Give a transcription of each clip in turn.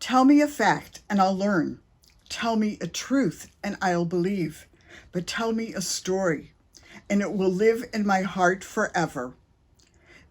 Tell me a fact and I'll learn. Tell me a truth and I'll believe. But tell me a story and it will live in my heart forever.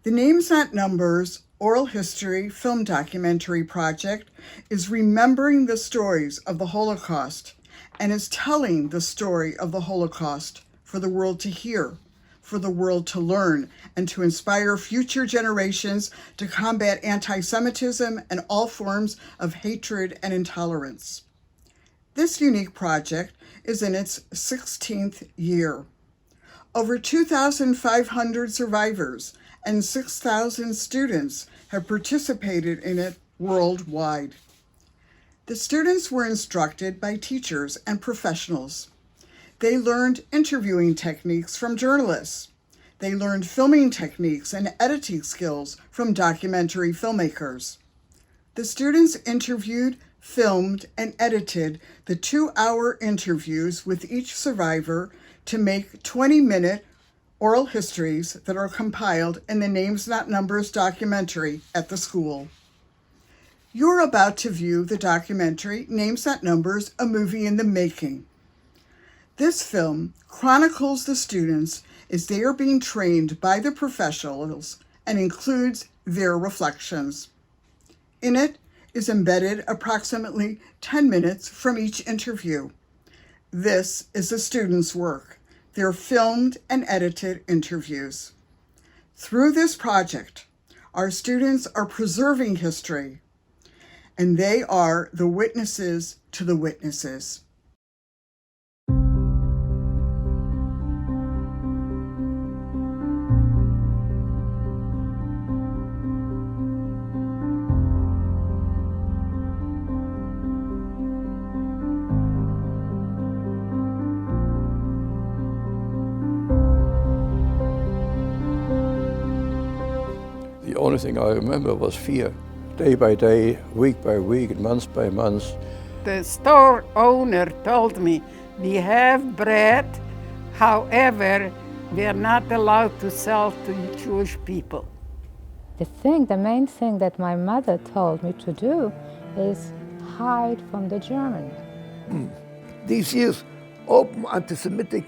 The Names Not Numbers Oral History Film Documentary Project is remembering the stories of the Holocaust and is telling the story of the Holocaust for the world to hear, for the world to learn, and to inspire future generations to combat anti-Semitism and all forms of hatred and intolerance. This unique project is in its 16th year. Over 2,500 survivors and 6,000 students have participated in it worldwide. The students were instructed by teachers and professionals. They learned interviewing techniques from journalists. They learned filming techniques and editing skills from documentary filmmakers. The students interviewed, filmed, and edited the 2-hour interviews with each survivor to make 20-minute oral histories that are compiled in the Names Not Numbers documentary at the school. You're about to view the documentary Names Not Numbers, a movie in the making. This film chronicles the students as they are being trained by the professionals and includes their reflections. In it is embedded approximately 10 minutes from each interview. This is the students' work. They're filmed and edited interviews. Through this project, our students are preserving history, and they are the witnesses to the witnesses. The only thing I remember was fear. Day by day, week by week, and month by month. The store owner told me, we have bread, however, we are not allowed to sell to Jewish people. The main thing that my mother told me to do is hide from the Germans. These years, open anti-Semitic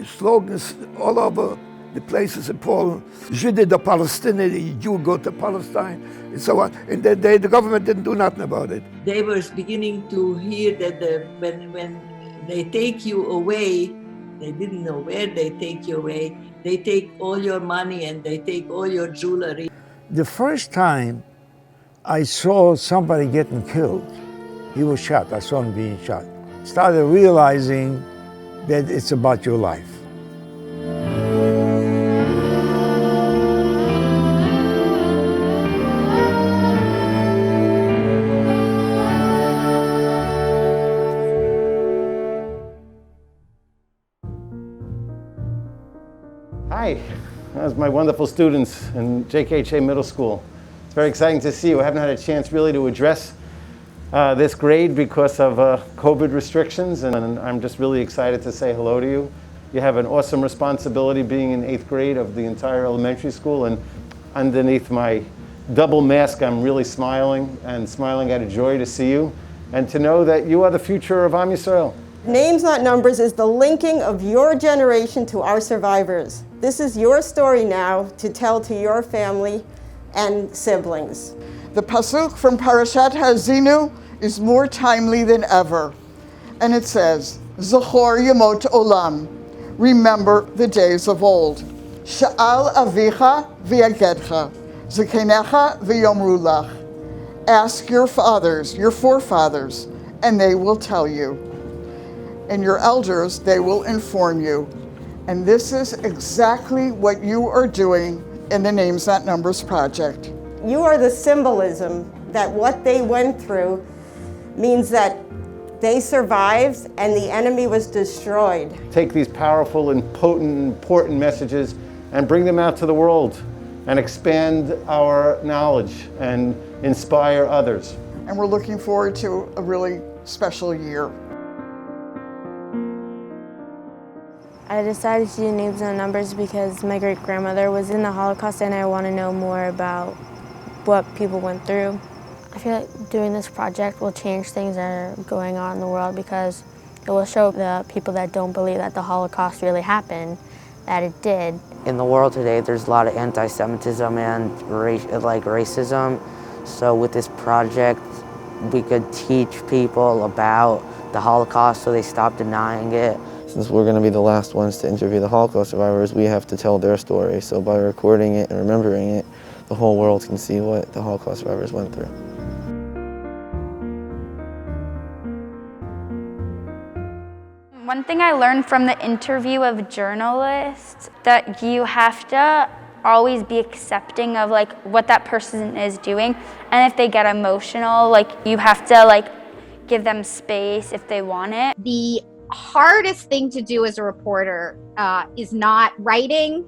slogans all over the places in Poland. Jude the Palestinian, you go to Palestine, and so on. And the government didn't do nothing about it. They were beginning to hear that when they take you away, they didn't know where they take you away. They take all your money and they take all your jewelry. The first time I saw somebody getting killed, he was shot, I saw him being shot. Started realizing that it's about your life. Hi, that's my wonderful students in JKHA Middle School. It's very exciting to see you. I haven't had a chance really to address this grade because of COVID restrictions, and I'm just really excited to say hello to you. You have an awesome responsibility being in 8th grade of the entire elementary school, and underneath my double mask, I'm really smiling out of joy to see you and to know that you are the future of Am Yisrael. Names Not Numbers is the linking of your generation to our survivors. This is your story now to tell to your family and siblings. The pasuk from Parashat Hazinu is more timely than ever. And it says, Zachor Yemot Olam, remember the days of old. Sha'al avicha v'yagedcha, zekenecha v'yomru lach. Ask your fathers, your forefathers, and they will tell you. And your elders, they will inform you. And this is exactly what you are doing in the Names Not Numbers project. You are the symbolism that what they went through means that they survived and the enemy was destroyed. Take these powerful and potent, important messages and bring them out to the world and expand our knowledge and inspire others. And we're looking forward to a really special year. I decided to do Names and Numbers because my great-grandmother was in the Holocaust and I want to know more about what people went through. I feel like doing this project will change things that are going on in the world because it will show the people that don't believe that the Holocaust really happened, that it did. In the world today, there's a lot of anti-Semitism and racism. So with this project, we could teach people about the Holocaust so they stop denying it. Since we're going to be the last ones to interview the Holocaust survivors, we have to tell their story. So by recording it and remembering it, the whole world can see what the Holocaust survivors went through. One thing I learned from the interview of journalists, that you have to always be accepting of like what that person is doing, and if they get emotional, like you have to like give them space if they want it. The hardest thing to do as a reporter is not writing,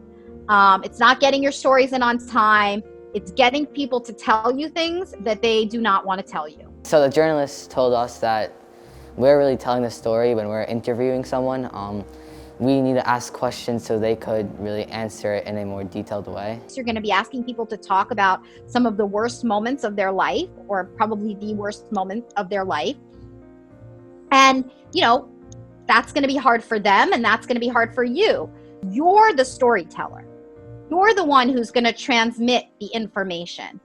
it's not getting your stories in on time, it's getting people to tell you things that they do not want to tell you. So the journalists told us that we're really telling the story when we're interviewing someone. We need to ask questions so they could really answer it in a more detailed way. So you're going to be asking people to talk about some of the worst moments of their life, or probably the worst moment of their life. And, you know, that's going to be hard for them, and that's going to be hard for you. You're the storyteller. You're the one who's going to transmit the information.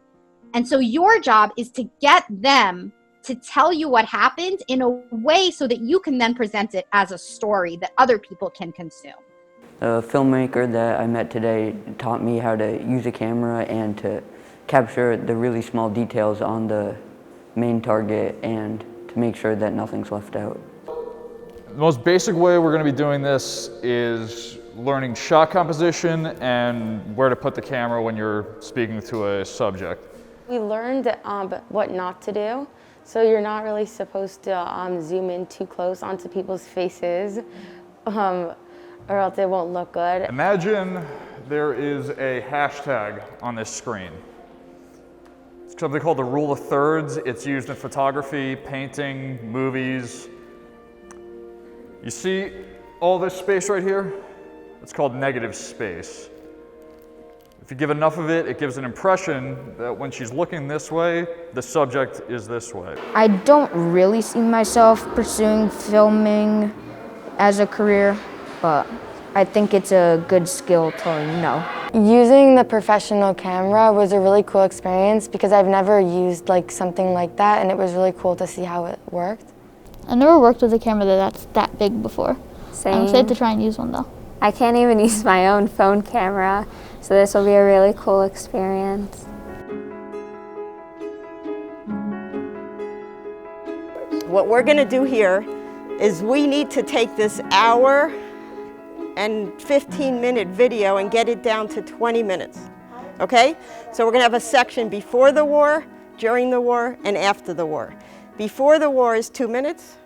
And so your job is to get them to tell you what happened in a way so that you can then present it as a story that other people can consume. The filmmaker that I met today taught me how to use a camera and to capture the really small details on the main target and to make sure that nothing's left out. The most basic way we're going to be doing this is learning shot composition and where to put the camera when you're speaking to a subject. We learned what not to do. So you're not really supposed to zoom in too close onto people's faces or else it won't look good. Imagine there is a hashtag on this screen. It's something called the rule of thirds. It's used in photography, painting, movies. You see all this space right here? It's called negative space. If you give enough of it, it gives an impression that when she's looking this way, the subject is this way. I don't really see myself pursuing filming as a career, but I think it's a good skill to know. Using the professional camera was a really cool experience because I've never used like something like that, and it was really cool to see how it worked. I never worked with a camera that's that big before. Same. I'm excited to try and use one though. I can't even use my own phone camera, so this will be a really cool experience. What we're going to do here is we need to take this hour and 15-minute video and get it down to 20 minutes, okay? So we're going to have a section before the war, during the war, and after the war. Before the war is 2 minutes.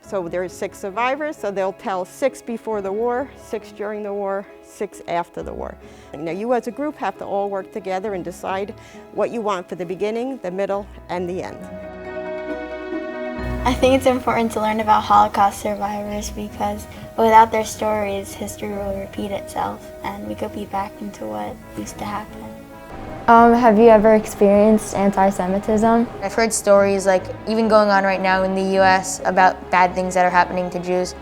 So there's 6 survivors, so they'll tell 6 before the war, 6 during the war, 6 after the war. Now you as a group have to all work together and decide what you want for the beginning, the middle, and the end. I think it's important to learn about Holocaust survivors because without their stories, history will repeat itself and we could be back into what used to happen. Have you ever experienced anti-Semitism? I've heard stories like even going on right now in the US about bad things that are happening to Jews.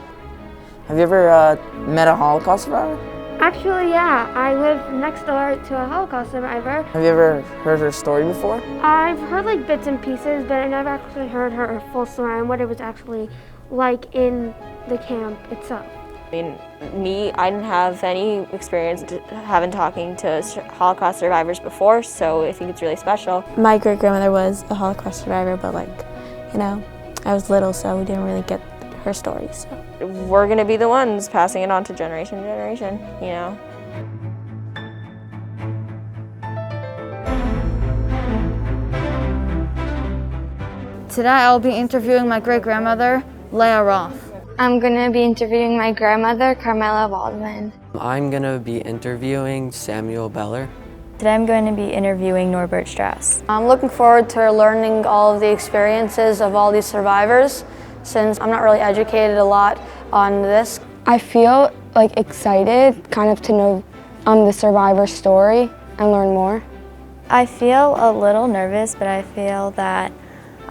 Have you ever met a Holocaust survivor? Actually, yeah. I live next door to a Holocaust survivor. Have you ever heard her story before? I've heard like bits and pieces, but I never actually heard her full story and what it was actually like in the camp itself. I mean, I didn't have any experience having talking to Holocaust survivors before, so I think it's really special. My great-grandmother was a Holocaust survivor, but I was little, so we didn't really get her story. So we're gonna be the ones passing it on to generation to generation, you know. Today I'll be interviewing my great-grandmother, Leah Roth. I'm going to be interviewing my grandmother, Carmela Waldman. I'm going to be interviewing Samuel Beller. Today I'm going to be interviewing Norbert Strauss. I'm looking forward to learning all of the experiences of all these survivors since I'm not really educated a lot on this. I feel excited kind of to know the survivor story and learn more. I feel a little nervous, but I feel that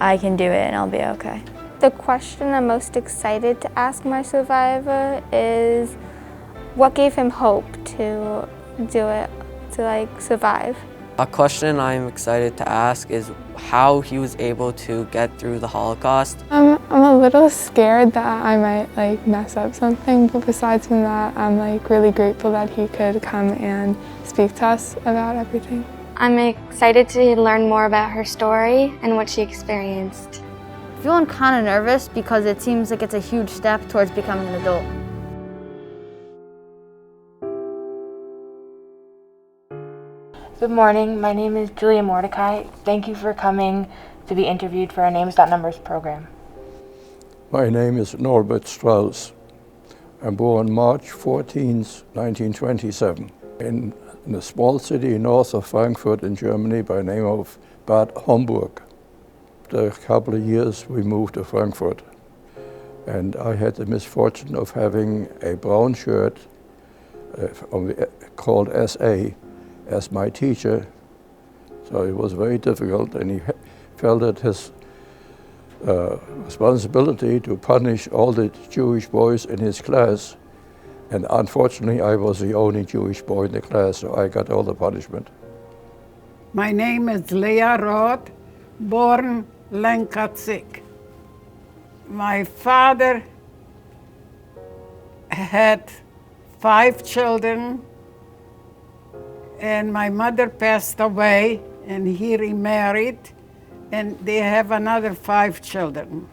I can do it and I'll be okay. The question I'm most excited to ask my survivor is what gave him hope to do it, to like survive? A question I'm excited to ask is how he was able to get through the Holocaust. I'm a little scared that I might like mess up something, but besides from that, I'm like really grateful that he could come and speak to us about everything. I'm excited to learn more about her story and what she experienced. Feeling kind of nervous because it seems like it's a huge step towards becoming an adult. Good morning, my name is Julia Mordecai. Thank you for coming to be interviewed for our Names Not Numbers program. My name is Norbert Strauss. I'm born March 14th, 1927, in a small city north of Frankfurt in Germany by the name of Bad Homburg. After a couple of years we moved to Frankfurt, and I had the misfortune of having a brown shirt called SA as my teacher, so it was very difficult, and he felt it his responsibility to punish all the Jewish boys in his class, and unfortunately I was the only Jewish boy in the class, so I got all the punishment. My name is Leah Roth, born Lenkatzik. My father had 5 children, and my mother passed away, and he remarried, and they have another 5 children.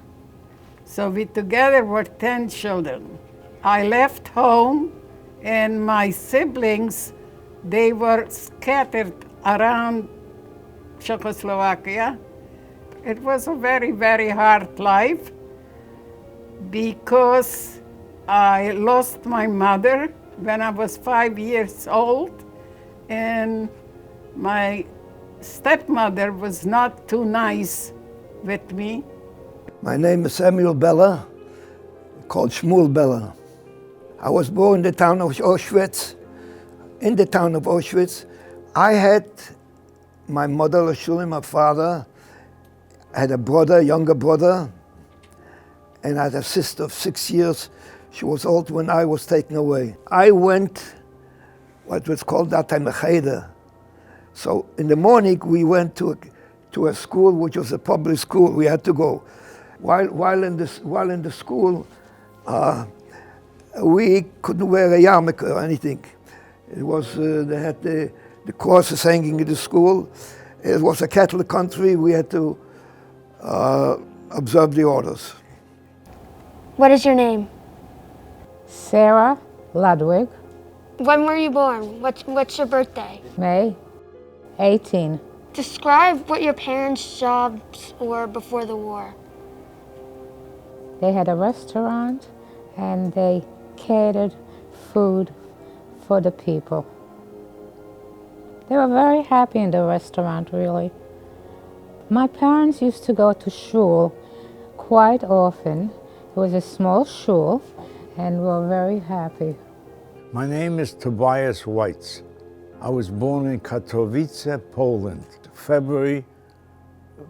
So we together were 10 children. I left home, and my siblings, they were scattered around Czechoslovakia. It was a very, very hard life because I lost my mother when I was 5 years old, and my stepmother was not too nice with me. My name is Samuel Bella, called Shmuel Bella. I was born in the town of Auschwitz. In the town of Auschwitz, I had my mother, Lashuli, my father. I had a brother, younger brother, and I had a sister of 6 years. She was old when I was taken away. I went, what was called that time a cheder. So in the morning we went to a school which was a public school. We had to go. While in the school, we couldn't wear a yarmulke or anything. It was they had the crosses hanging in the school. It was a Catholic country. We had to observe the orders. What is your name? Sarah Ludwig. When were you born? What's your birthday? May 18. Describe what your parents' jobs were before the war. They had a restaurant and they catered food for the people. They were very happy in the restaurant, really. My parents used to go to shul quite often. It was a small shul, and we were very happy. My name is Tobias Weitz. I was born in Katowice, Poland, February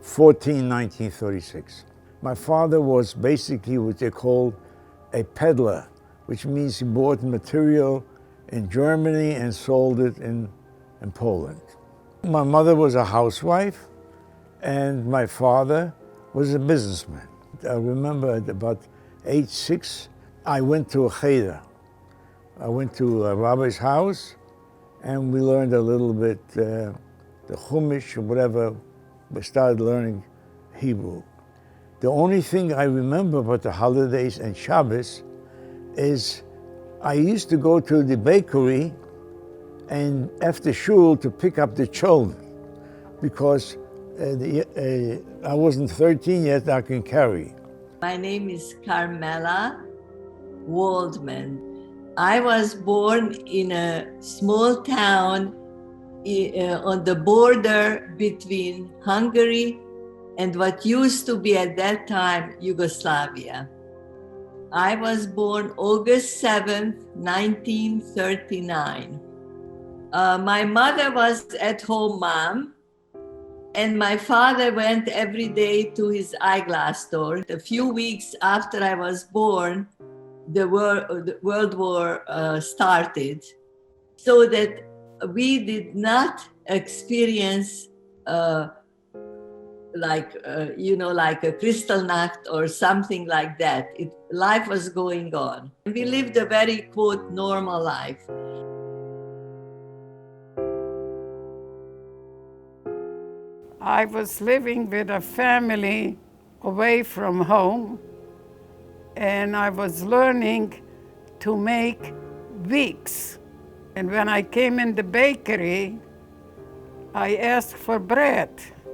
14, 1936. My father was basically what they called a peddler, which means he bought material in Germany and sold it in Poland. My mother was a housewife, and my father was a businessman. I remember at about age 6, I went to a cheder. I went to a rabbi's house, and we learned a little bit the Chumash or whatever. We started learning Hebrew. The only thing I remember about the holidays and Shabbos is I used to go to the bakery and after shul to pick up the children because I wasn't 13 yet, I can carry. My name is Carmela Waldman. I was born in a small town on the border between Hungary and what used to be at that time Yugoslavia. I was born August 7th, 1939. My mother was at-home mom, And my father went every day to his eyeglass store. A few weeks after I was born, the World War started, so that we did not experience like a Kristallnacht or something like that. Life was going on. We lived a very, quote, normal life. I was living with a family away from home, and I was learning to make wigs. And when I came in the bakery, I asked for bread.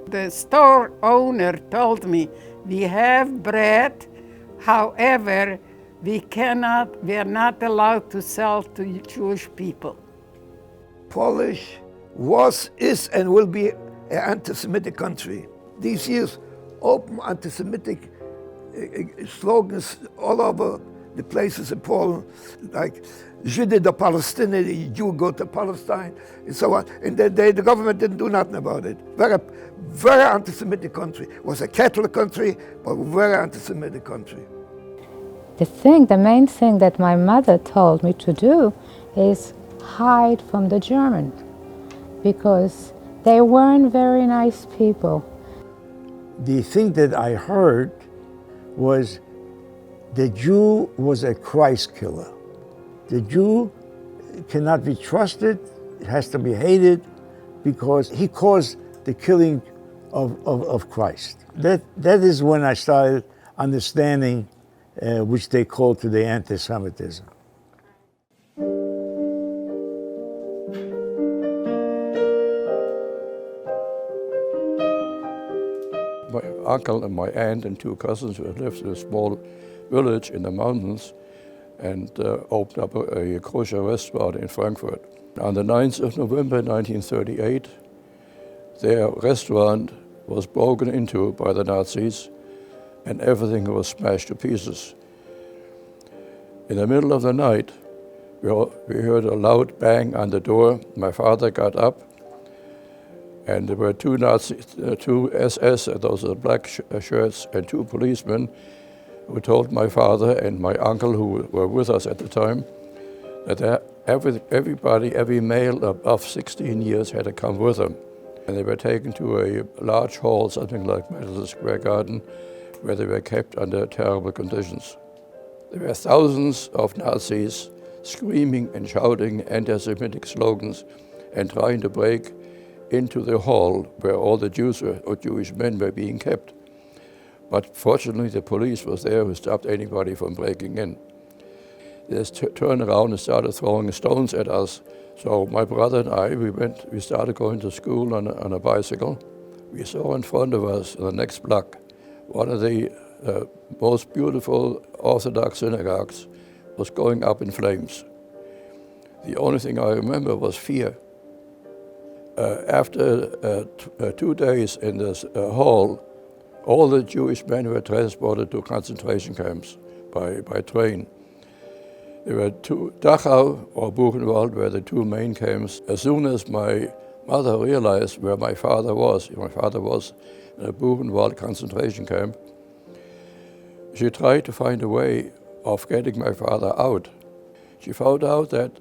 The store owner told me, we have bread, however, we are not allowed to sell to Jewish people. Polish was, is, and will be an anti-Semitic country. These years, open anti-Semitic slogans all over the places in Poland, like Jude the Palestinian, Jew go to Palestine, and so on. And the government didn't do nothing about it. Very anti-Semitic country. It was a Catholic country, but very anti-Semitic country. The main thing that my mother told me to do is hide from the Germans, because they weren't very nice people. The thing that I heard was the Jew was a Christ killer. The Jew cannot be trusted, has to be hated, because he caused the killing of Christ. That is when I started understanding which they call today anti-Semitism. My uncle and my aunt and two cousins who lived in a small village in the mountains and opened up a kosher restaurant in Frankfurt. On the 9th of November 1938, their restaurant was broken into by the Nazis and everything was smashed to pieces. In the middle of the night, we heard a loud bang on the door. My father got up, and there were two SS, those are the black shirts, and two policemen who told my father and my uncle, who were with us at the time, that everybody, every male above 16 years had to come with them. And they were taken to a large hall, something like Madison Square Garden, where they were kept under terrible conditions. There were thousands of Nazis screaming and shouting anti-Semitic slogans and trying to break into the hall where all the Jews or Jewish men were being kept. But fortunately, the police was there who stopped anybody from breaking in. They just turned around and started throwing stones at us. So my brother and I, we started going to school on a bicycle. We saw in front of us, in the next block, one of the most beautiful Orthodox synagogues was going up in flames. The only thing I remember was fear. After 2 days in this hall, all the Jewish men were transported to concentration camps by train. There were Dachau or Buchenwald were the two main camps. As soon as my mother realized where my father was in a Buchenwald concentration camp, she tried to find a way of getting my father out. She found out that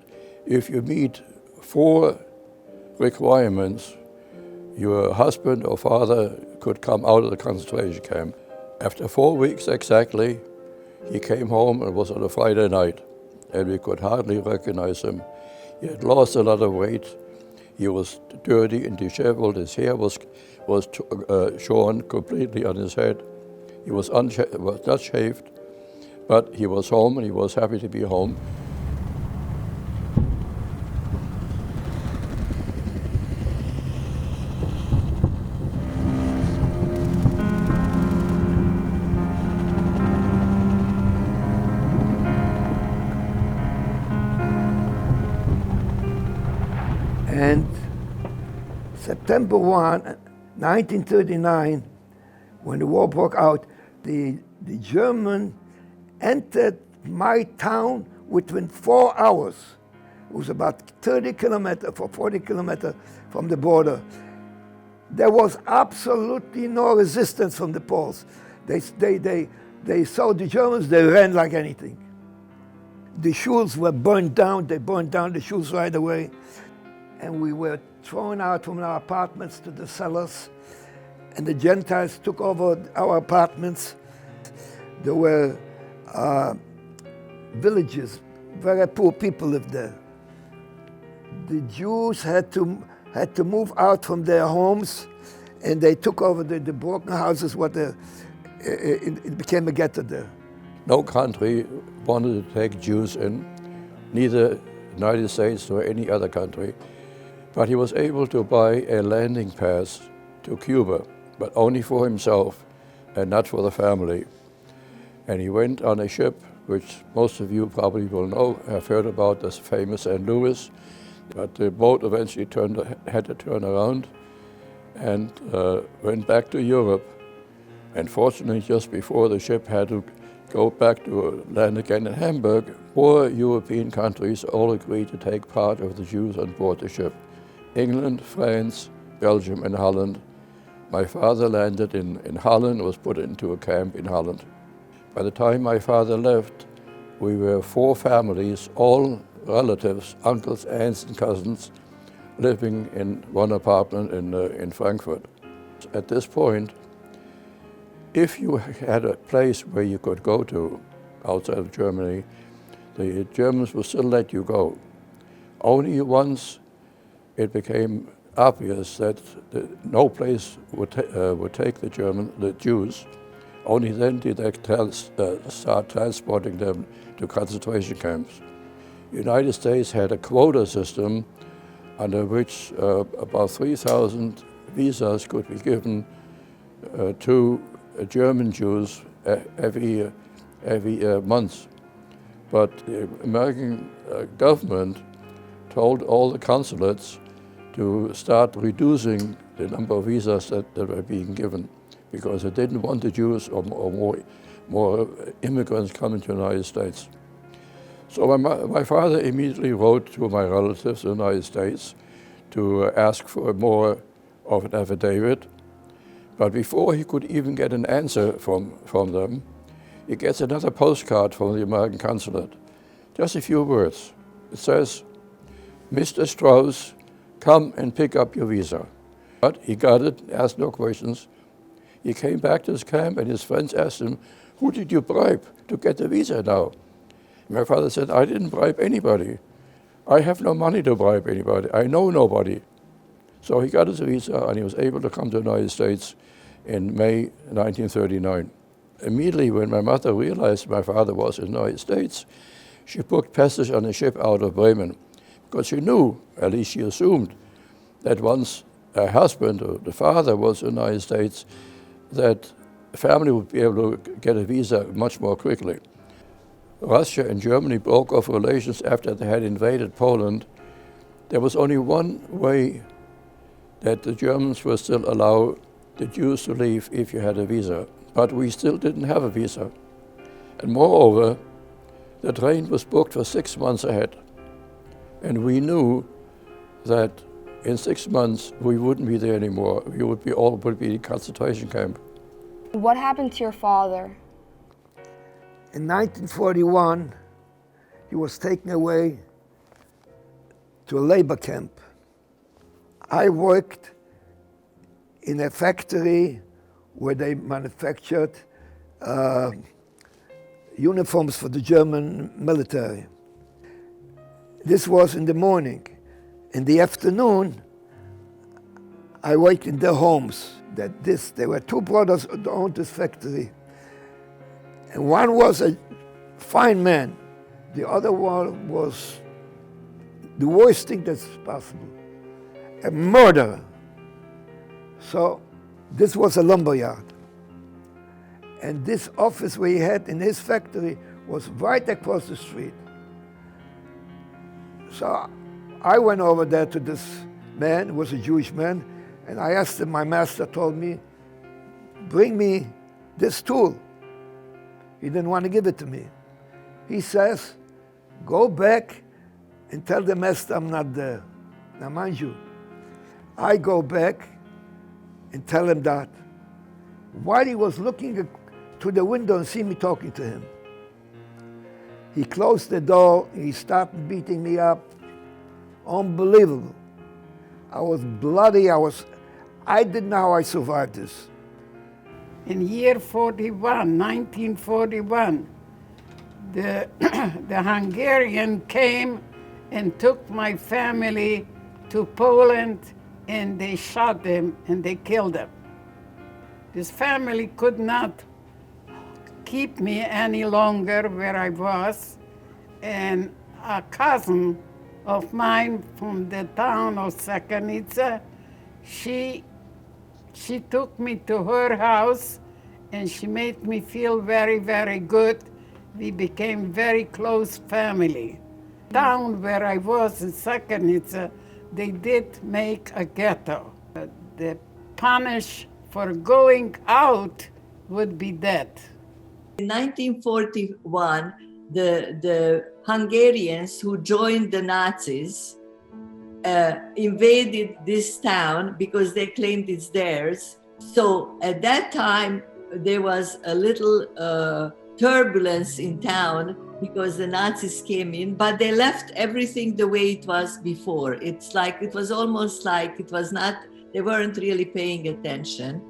if you meet 4 requirements, your husband or father could come out of the concentration camp. After 4 weeks exactly, he came home. It was on a Friday night, and we could hardly recognize him. He had lost a lot of weight. He was dirty and disheveled. His hair was shorn completely on his head. He was not shaved, but he was home and he was happy to be home. And September 1, 1939, when the war broke out, the German entered my town within 4 hours. It was about 30 kilometers or 40 kilometers from the border. There was absolutely no resistance from the Poles. They saw the Germans, they ran like anything. The schools were burned down, they burned down the schools right away. And we were thrown out from our apartments to the cellars. And the Gentiles took over our apartments. There were villages, very poor people lived there. The Jews had to move out from their homes, and they took over the broken houses. It became a ghetto there. No country wanted to take Jews in, neither the United States nor any other country. But he was able to buy a landing pass to Cuba, but only for himself and not for the family. And he went on a ship, which most of you probably will know, have heard about, this famous St. Louis. But the boat eventually had to turn around and went back to Europe. And fortunately, just before the ship had to go back to land again in Hamburg, 4 European countries all agreed to take part of the Jews on board the ship. England, France, Belgium, and Holland. My father landed in Holland, was put into a camp in Holland. By the time my father left, we were 4 families, all relatives, uncles, aunts, and cousins, living in one apartment in Frankfurt. At this point, if you had a place where you could go to outside of Germany, the Germans would still let you go. Only once it became obvious that no place would take the Jews. Only then did they start transporting them to concentration camps. The United States had a quota system under which about 3,000 visas could be given to German Jews every month. But the American government told all the consulates to start reducing the number of visas that were being given, because they didn't want the Jews or more immigrants coming to the United States. So my father immediately wrote to my relatives in the United States to ask for more of an affidavit. But before he could even get an answer from them, he gets another postcard from the American consulate. Just a few words. It says, "Mr. Strauss, come and pick up your visa." But he got it, asked no questions. He came back to his camp and his friends asked him, "Who did you bribe to get the visa now?" My father said, "I didn't bribe anybody. I have no money to bribe anybody. I know nobody." So he got his visa and he was able to come to the United States in May 1939. Immediately when my mother realized my father was in the United States, she booked passage on a ship out of Bremen, because she knew, at least she assumed, that once her husband or the father was in the United States, that the family would be able to get a visa much more quickly. Russia and Germany broke off relations after they had invaded Poland. There was only one way that the Germans would still allow the Jews to leave if you had a visa, but we still didn't have a visa. And moreover, the train was booked for 6 months ahead. And we knew that in 6 months we wouldn't be there anymore. We would be in concentration camp. What happened to your father? In 1941, he was taken away to a labor camp. I worked in a factory where they manufactured uniforms for the German military. This was in the morning. In the afternoon, I worked in their homes. There were 2 brothers who owned this factory. And one was a fine man. The other one was the worst thing that's possible, a murderer. So this was a lumberyard. And this office we had in his factory was right across the street. So I went over there to this man, who was a Jewish man, and I asked him, my master told me, bring me this tool. He didn't want to give it to me. He says, go back and tell the master I'm not there. Now mind you, I go back and tell him that while he was looking to the window and see me talking to him, he closed the door and he started beating me up. Unbelievable. I was bloody. I didn't know how I survived this. In year 1941, the Hungarian came and took my family to Poland, and they shot them and they killed them. This family could not keep me any longer where I was, and a cousin of mine from the town of Sakanica, she took me to her house and she made me feel very, very good. We became very close family. Town where I was in Sakanica, they did make a ghetto. The punish for going out would be death. In 1941, the Hungarians who joined the Nazis invaded this town because they claimed it's theirs. So at that time, there was a little turbulence in town because the Nazis came in, but they left everything the way it was before. It's like, it was almost like it was not, they weren't really paying attention.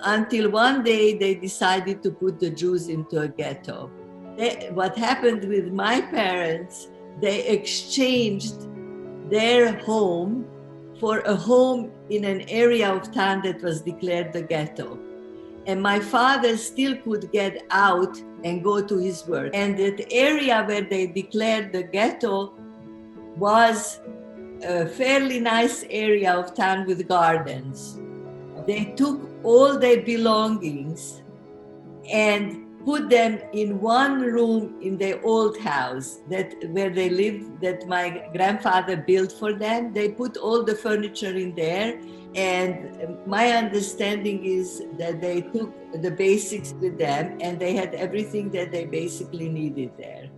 Until one day they decided to put the Jews into a ghetto. What happened with my parents, they exchanged their home for a home in an area of town that was declared the ghetto. And my father still could get out and go to his work. And that area where they declared the ghetto was a fairly nice area of town with gardens. They took all their belongings and put them in one room in their old house where they lived, that my grandfather built for them. They put all the furniture in there. And my understanding is that they took the basics with them and they had everything that they basically needed there.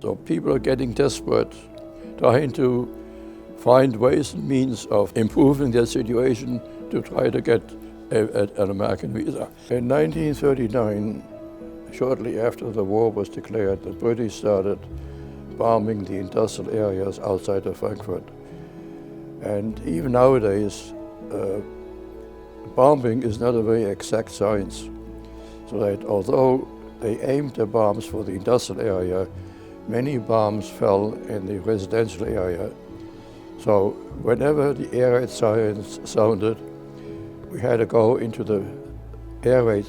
So people are getting desperate, trying to find ways and means of improving their situation to try to get an American visa. In 1939, shortly after the war was declared, the British started bombing the industrial areas outside of Frankfurt. And even nowadays, bombing is not a very exact science. So that although they aimed the bombs for the industrial area, many bombs fell in the residential area. So whenever the air raid sirens sounded, we had to go into the air raid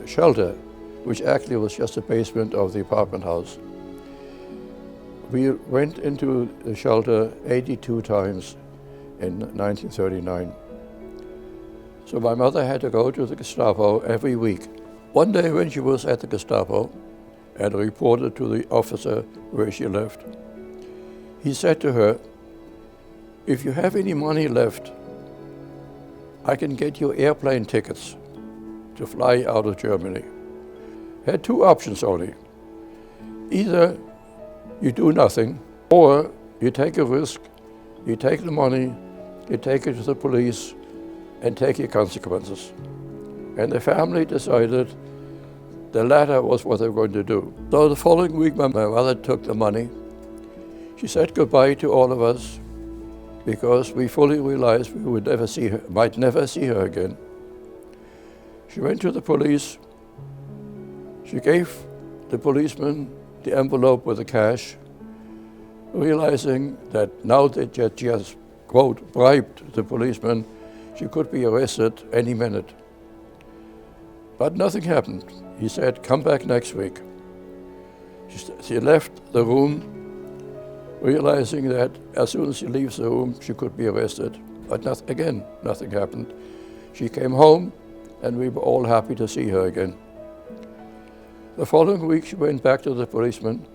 shelter, which actually was just the basement of the apartment house. We went into the shelter 82 times in 1939. So my mother had to go to the Gestapo every week. One day when she was at the Gestapo and reported to the officer where she lived, he said to her, "If you have any money left, I can get you airplane tickets to fly out of Germany." Had two options only. Either you do nothing, or you take a risk, you take the money, you take it to the police, and take your consequences. And the family decided the latter was what they were going to do. So the following week, my mother took the money. She said goodbye to all of us because we fully realized we would never see her, might never see her again. She went to the police. She gave the policeman the envelope with the cash, realizing that now that she has, quote, bribed the policeman, she could be arrested any minute. But nothing happened. He said, "Come back next week." She left the room, realizing that as soon as she leaves the room, she could be arrested. But nothing happened. She came home, and we were all happy to see her again. The following week, she went back to the policeman,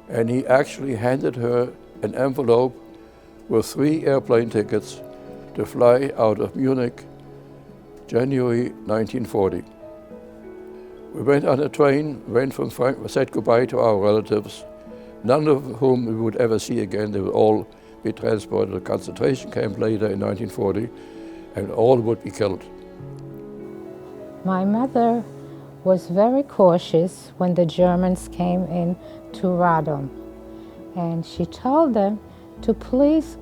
and he actually handed her an envelope with 3 airplane tickets to fly out of Munich, January 1940. We went on a train, went from Frankfurt, said goodbye to our relatives, none of whom we would ever see again. They would all be transported to a concentration camp later in 1940. and all would be killed. My mother was very cautious when the Germans came in to Radom, and she told them to please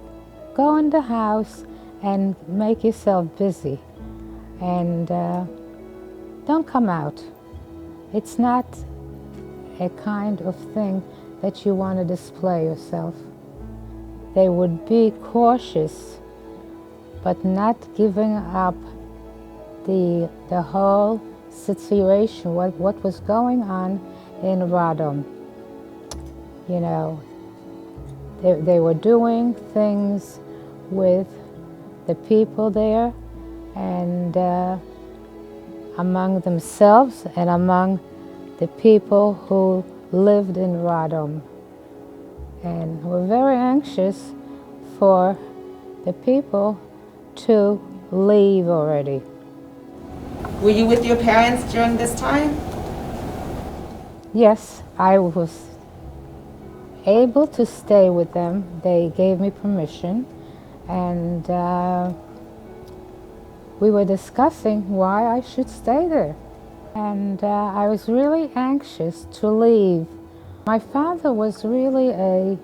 go in the house and make yourself busy, and don't come out. It's not a kind of thing that you want to display yourself. They would be cautious, but not giving up the whole situation, what was going on in Radom. You know, they were doing things with the people there and among themselves and among the people who lived in Radom. And we're very anxious for the people to leave already. Were you with your parents during this time? Yes, I was able to stay with them. They gave me permission, and we were discussing why I should stay there. And I was really anxious to leave. My father was really a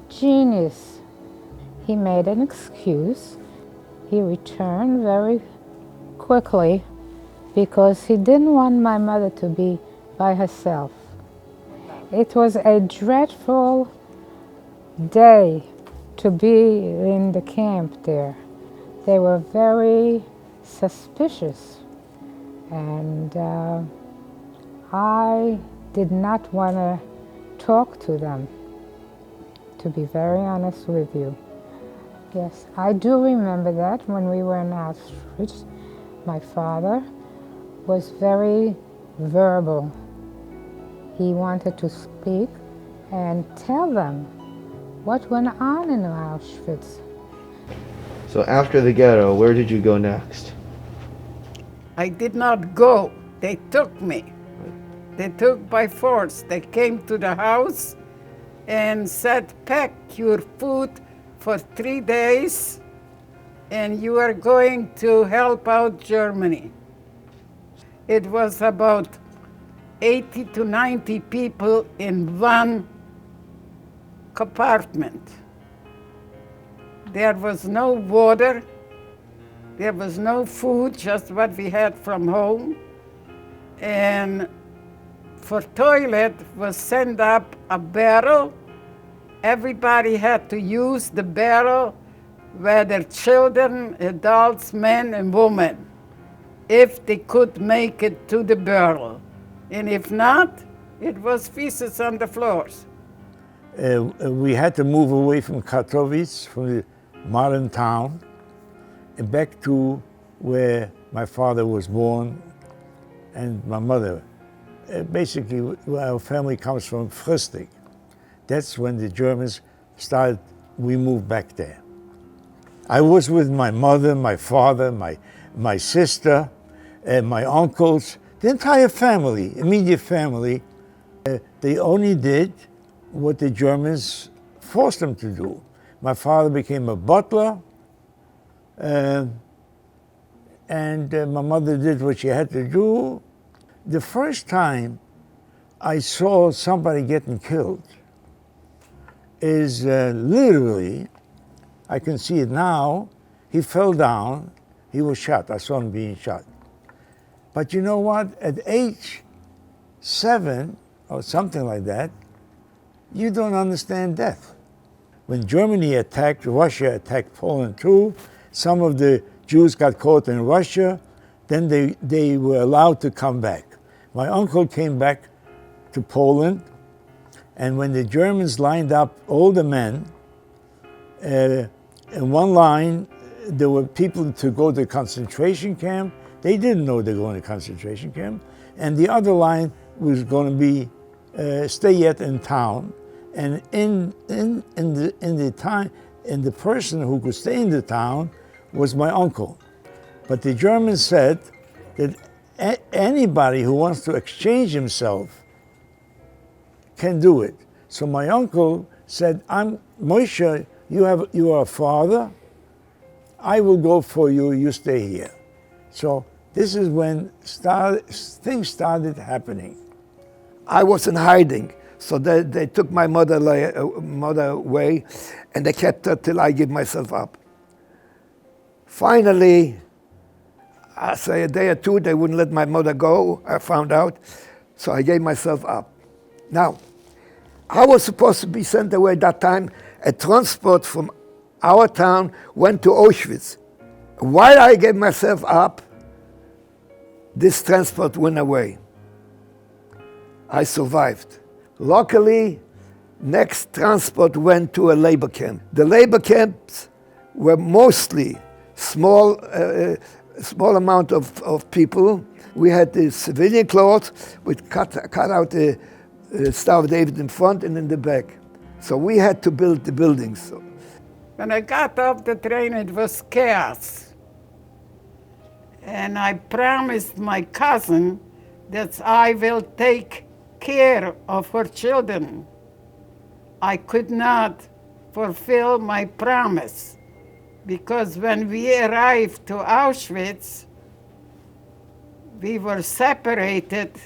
genius. He made an excuse. He returned very quickly because he didn't want my mother to be by herself. It was a dreadful day to be in the camp there. They were very suspicious, and I did not want to talk to them, to be very honest with you. Yes, I do remember that when we were in Auschwitz, my father was very verbal. He wanted to speak and tell them what went on in Auschwitz. So after the ghetto, where did you go next? I did not go. They took me. They took by force. They came to the house and said, pack your food for 3 days and you are going to help out Germany. It was about 80 to 90 people in one compartment. There was no water, there was no food, just what we had from home. And for toilet was sent up a barrel. Everybody had to use the barrel, whether children, adults, men and women, if they could make it to the barrel. And if not, it was feces on the floors. We had to move away from Katowice, from the modern town, and back to where my father was born and my mother. Basically, our family comes from Früstig. That's when the Germans started, we moved back there. I was with my mother, my father, my sister, and my uncles, the entire family, immediate family. They only did what the Germans forced them to do. My father became a butler, and my mother did what she had to do. The first time I saw somebody getting killed is literally, I can see it now, he fell down, he was shot, I saw him being shot. But you know what, at age 7 or something like that, you don't understand death. When Germany attacked, Russia attacked Poland too, some of the Jews got caught in Russia, then they were allowed to come back. My uncle came back to Poland, and when the Germans lined up all the men, in one line, there were people to go to concentration camp. They didn't know they were going to concentration camp. And the other line was going to be stay yet in town. And in the person who could stay in the town was my uncle. But the Germans said that anybody who wants to exchange himself can do it. So my uncle said, Moshe, you are a father, I will go for you, you stay here. So this is when things started happening. I was in hiding, so they took my mother away, and they kept her till I gave myself up. Finally, after a day or two, they wouldn't let my mother go, I found out, so I gave myself up. Now, I was supposed to be sent away at that time. A transport from our town went to Auschwitz. While I gave myself up, this transport went away. I survived. Luckily, next transport went to a labor camp. The labor camps were mostly small amount of people. We had the civilian clothes with cut out the Star of David in front and in the back. So we had to build the buildings. When I got off the train, it was chaos. And I promised my cousin that I will take care of her children. I could not fulfill my promise because when we arrived to Auschwitz, we were separated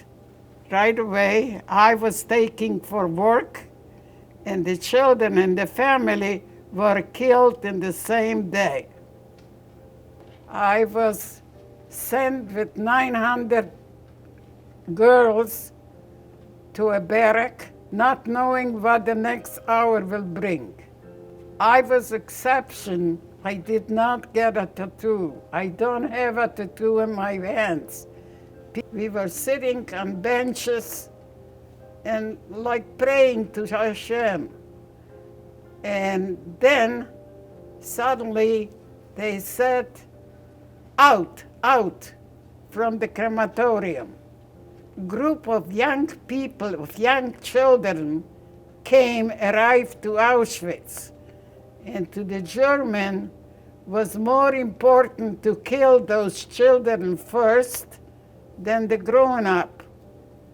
right away. I was taken for work, and the children and the family were killed in the same day. I was sent with 900 girls to a barrack, not knowing what the next hour will bring. I was exception. I did not get a tattoo. I don't have a tattoo in my hands. We were sitting on benches and like praying to Hashem. And then suddenly they said, out from the crematorium. Group of young people, of young children arrived to Auschwitz. And to the German was more important to kill those children first than the grown-up.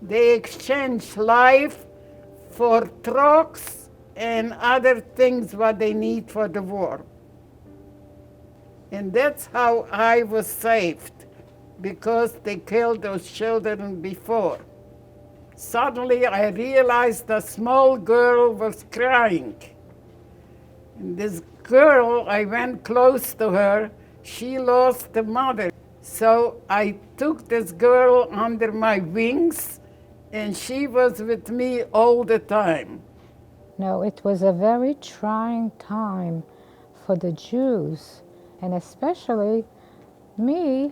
They exchanged life for trucks and other things what they need for the war. And that's how I was saved, because they killed those children before. Suddenly I realized a small girl was crying. And this girl, I went close to her, she lost the mother. So I took this girl under my wings, and she was with me all the time. No, it was a very trying time for the Jews, and especially me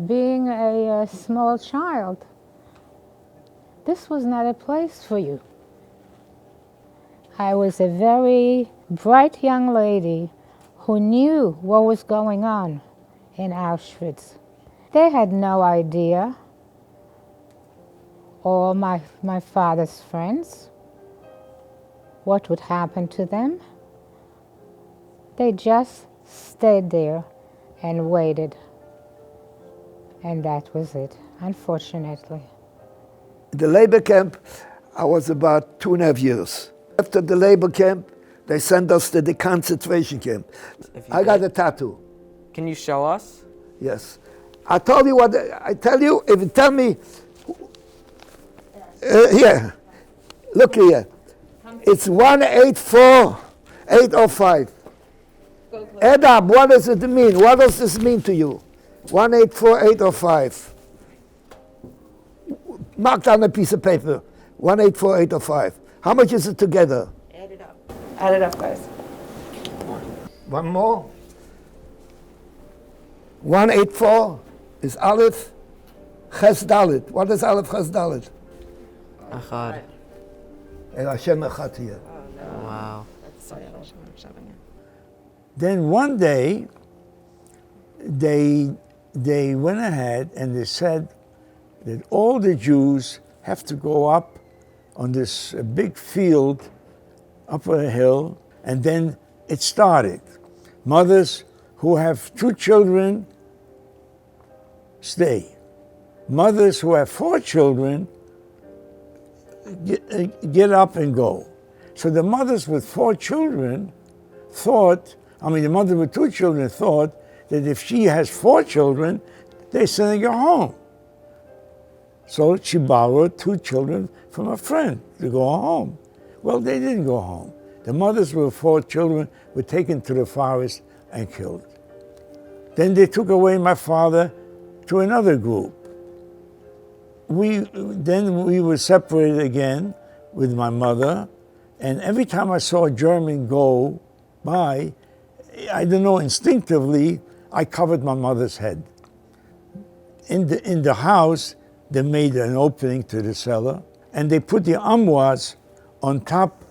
being a small child. This was not a place for you. I was a very bright young lady who knew what was going on in Auschwitz. They had no idea, or my father's friends, what would happen to them. They just stayed there and waited. And that was it, unfortunately. The labor camp, I was about 2.5 years. After the labor camp, they sent us to the concentration camp. I got a tattoo. Can you show us? Yes. I tell you what, I tell you, if you tell me, here, look here. It's 184805. Add up, what does it mean? What does this mean to you? 184805. Mark down a piece of paper. 184805. How much is it together? Add it up. Add it up, guys. One more. 184 is Aleph Ches Dalet. What is Aleph Ches Dalet? Achad. El Hashem Echad here. Wow. Then one day, they went ahead and they said that all the Jews have to go up on this big field, up a hill, and then it started. Mothers who have 2 children stay. Mothers who have 4 children get up and go. So the mothers with 4 children thought, the mother with 2 children thought that if she has 4 children, they're sending her home. So she borrowed 2 children from a friend to go home. Well, they didn't go home. The mothers with 4 children were taken to the forest and killed. Then they took away my father to another group. Then we were separated again with my mother, and every time I saw a German go by, I don't know, instinctively, I covered my mother's head. In the house, they made an opening to the cellar, and they put the armoires on top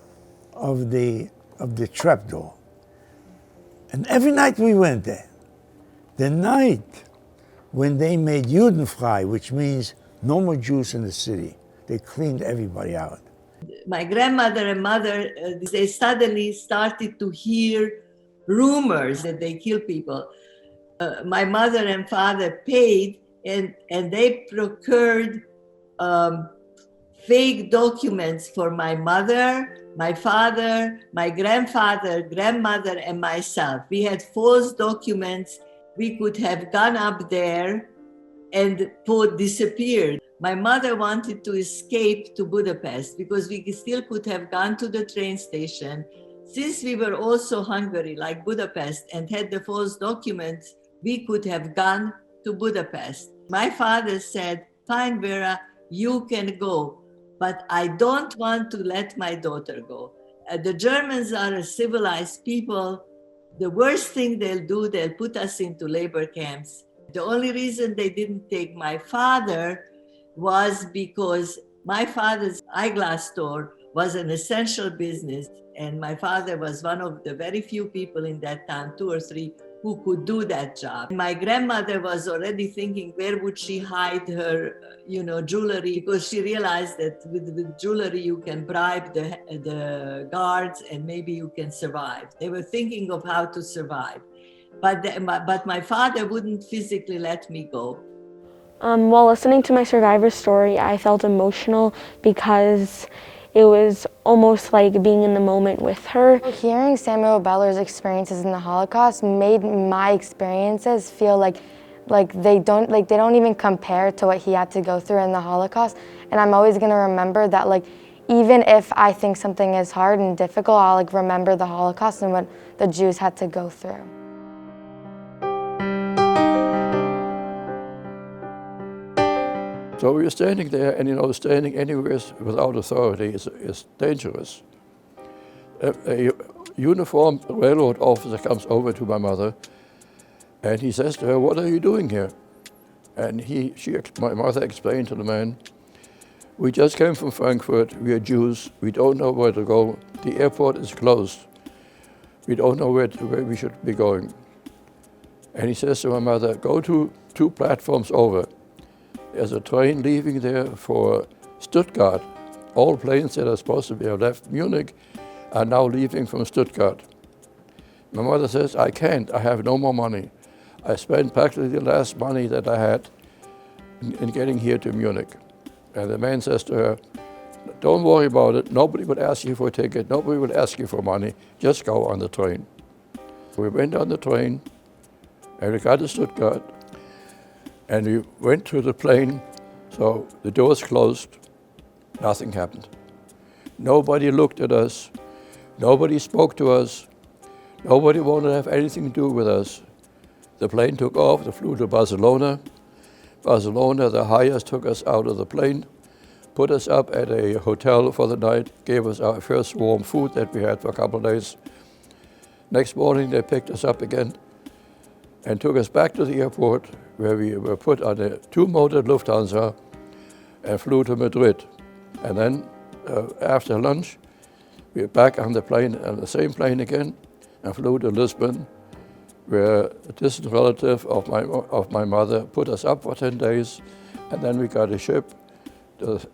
of the trapdoor. And every night we went there. The night when they made Judenfrei, which means no more Jews in the city, they cleaned everybody out. My grandmother and mother, they suddenly started to hear rumors that they kill people. My mother and father paid, and they procured fake documents for my mother, my father, my grandfather, grandmother, and myself. We had false documents. We could have gone up there and disappeared. My mother wanted to escape to Budapest because we still could have gone to the train station. Since we were also Hungary, like Budapest, and had the false documents, we could have gone to Budapest. My father said, "Fine, Vera, you can go, but I don't want to let my daughter go. The Germans are a civilized people. The worst thing they'll do, they'll put us into labor camps." The only reason they didn't take my father was because my father's eyeglass store was an essential business, and my father was one of the very few people in that town, 2 or 3, who could do that job. My grandmother was already thinking, where would she hide her, jewelry, because she realized that with jewelry you can bribe the guards and maybe you can survive. They were thinking of how to survive, but my father wouldn't physically let me go. While listening to my survivor story, I felt emotional because it was almost like being in the moment with her. Hearing Samuel Beller's experiences in the Holocaust made my experiences feel like they don't even compare to what he had to go through in the Holocaust. And I'm always gonna remember that, even if I think something is hard and difficult, I'll remember the Holocaust and what the Jews had to go through. So we were standing there, and standing anywhere without authority is dangerous. A uniformed railroad officer comes over to my mother, and he says to her, "What are you doing here?" And my mother explained to the man, "We just came from Frankfurt. We are Jews. We don't know where to go. The airport is closed. We don't know where we should be going." And he says to my mother, "Go to 2 platforms over. There's a train leaving there for Stuttgart. All planes that are supposed to have left Munich are now leaving from Stuttgart." My mother says, "I can't, I have no more money. I spent practically the last money that I had in getting here to Munich." And the man says to her, "Don't worry about it. Nobody would ask you for a ticket. Nobody would ask you for money. Just go on the train." We went on the train, and we got to Stuttgart. And we went to the plane, so the doors closed, nothing happened. Nobody looked at us, nobody spoke to us, nobody wanted to have anything to do with us. The plane took off, they flew to Barcelona. Barcelona, the hires took us out of the plane, put us up at a hotel for the night, gave us our first warm food that we had for a couple of days. Next morning they picked us up again and took us back to the airport, where we were put on a 2-motor Lufthansa and flew to Madrid. And then after lunch, we were back on the same plane again, and flew to Lisbon, where a distant relative of my mother put us up for 10 days, and then we got a ship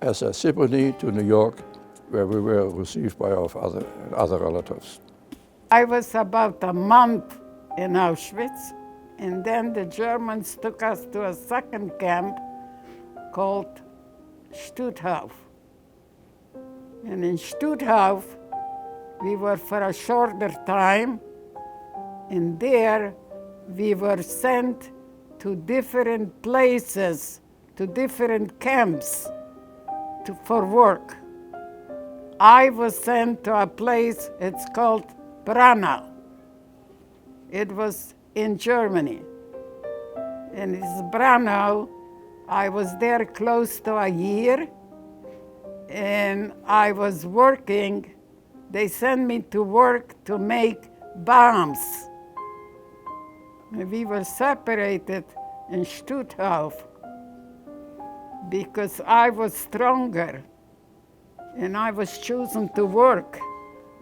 as a Symphony to New York, where we were received by our father and other relatives. I was about a month in Auschwitz, and then the Germans took us to a second camp called Stutthof. And in Stutthof, we were for a shorter time, and there we were sent to different places, to different camps for work. I was sent to a place, it's called Branau. It was in Germany. And it's Branau. I was there close to a year, and I was working. They sent me to work to make bombs. And we were separated in Stutthof because I was stronger, and I was chosen to work.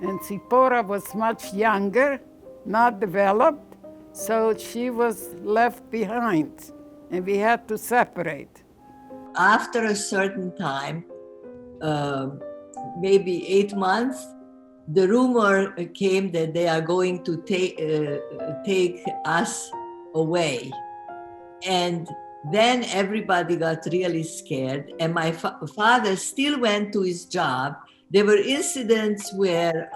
And Zipporah was much younger, not developed, so she was left behind, and we had to separate. After a certain time, maybe 8 months, the rumor came that they are going to take us away. And then everybody got really scared, and my father still went to his job. There were incidents where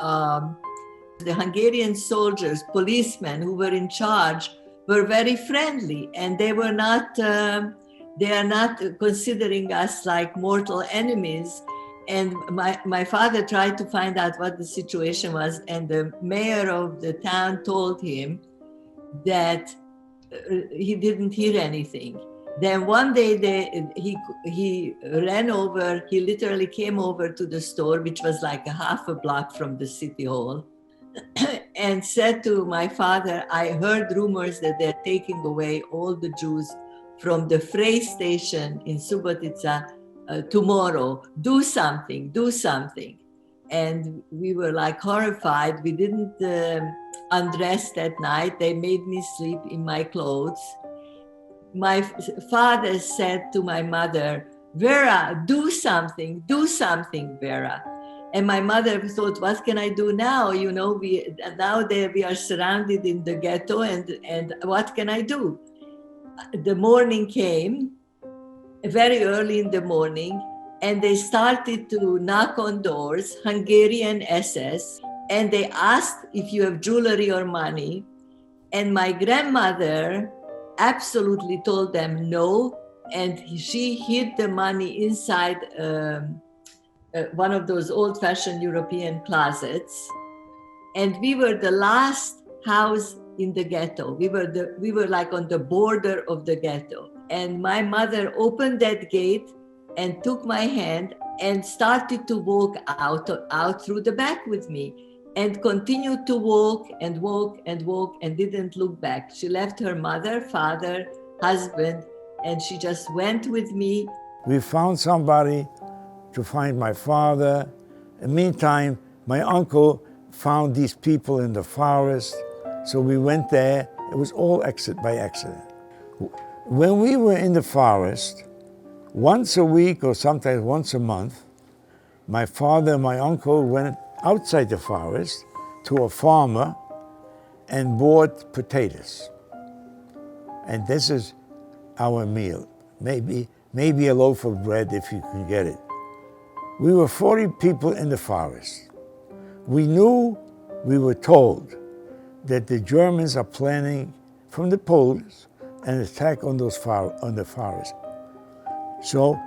the Hungarian soldiers, policemen who were in charge, were very friendly, and they are not considering us like mortal enemies. And my father tried to find out what the situation was, and the mayor of the town told him that he didn't hear anything. Then one day he ran over, he literally came over to the store, which was like a half a block from the city hall, and said to my father, I heard rumors that they're taking away all the Jews from the freight station in Subotica tomorrow. Do something, do something. And we were like horrified. We didn't undress that night. They made me sleep in my clothes. My father said to my mother, Vera, do something, Vera. And my mother thought, what can I do now? You know, we are surrounded in the ghetto, and what can I do? The morning came, very early in the morning, and they started to knock on doors, Hungarian SS, and they asked if you have jewelry or money. And my grandmother absolutely told them no, and she hid the money inside one of those old-fashioned European closets. And we were the last house in the ghetto. We were like on the border of the ghetto. And my mother opened that gate and took my hand and started to walk out through the back with me, and continued to walk and walk and walk and didn't look back. She left her mother, father, husband, and she just went with me. We found somebody to find my father. In the meantime, my uncle found these people in the forest, so we went there. It was all by accident. When we were in the forest, once a week or sometimes once a month, my father and my uncle went outside the forest to a farmer and bought potatoes. And this is our meal, maybe a loaf of bread if you can get it. We were 40 people in the forest. We were told that the Germans are planning from the Poles an attack on the forest. So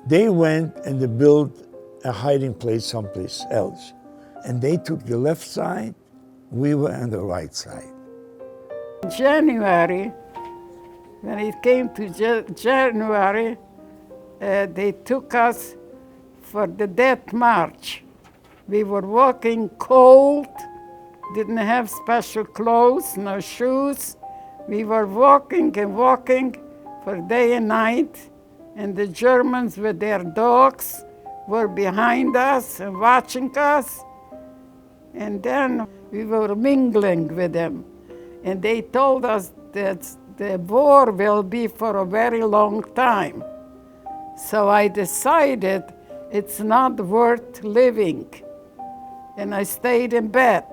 they went and they built a hiding place someplace else. And they took the left side, we were on the right side. In January, when it came to January, they took us for the Death March. We were walking cold, didn't have special clothes, no shoes. We were walking and walking for day and night, and the Germans with their dogs were behind us and watching us. And then we were mingling with them. And they told us that the war will be for a very long time. So I decided it's not worth living. And I stayed in bed.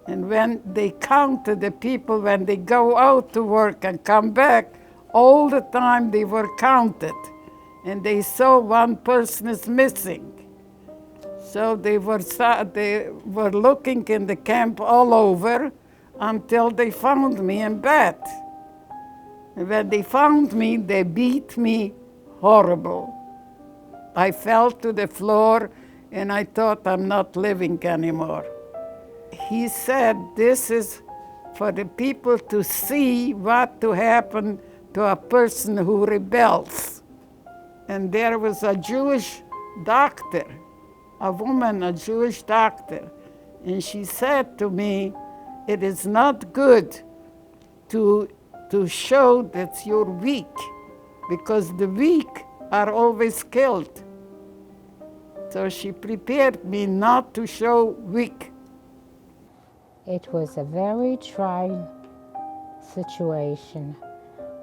And when they counted the people, when they go out to work and come back, all the time they were counted. And they saw one person is missing. So they were looking in the camp all over until they found me in bed. And when they found me, they beat me horrible. I fell to the floor and I thought I'm not living anymore. He said, this is for the people to see what to happen to a person who rebels. And there was a Jewish doctor, a woman, a Jewish doctor, and she said to me, it is not good to show that you're weak, because the weak are always killed. So she prepared me not to show weak. It was a very trying situation,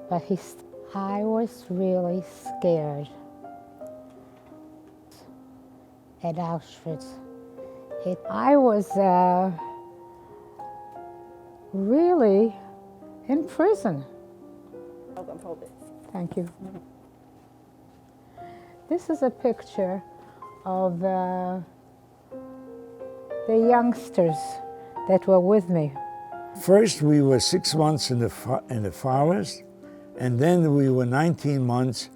but I was really scared at Auschwitz. I was really in prison. Thank you. This is a picture of the youngsters that were with me. First, we were 6 months in the forest, and then we were 19 months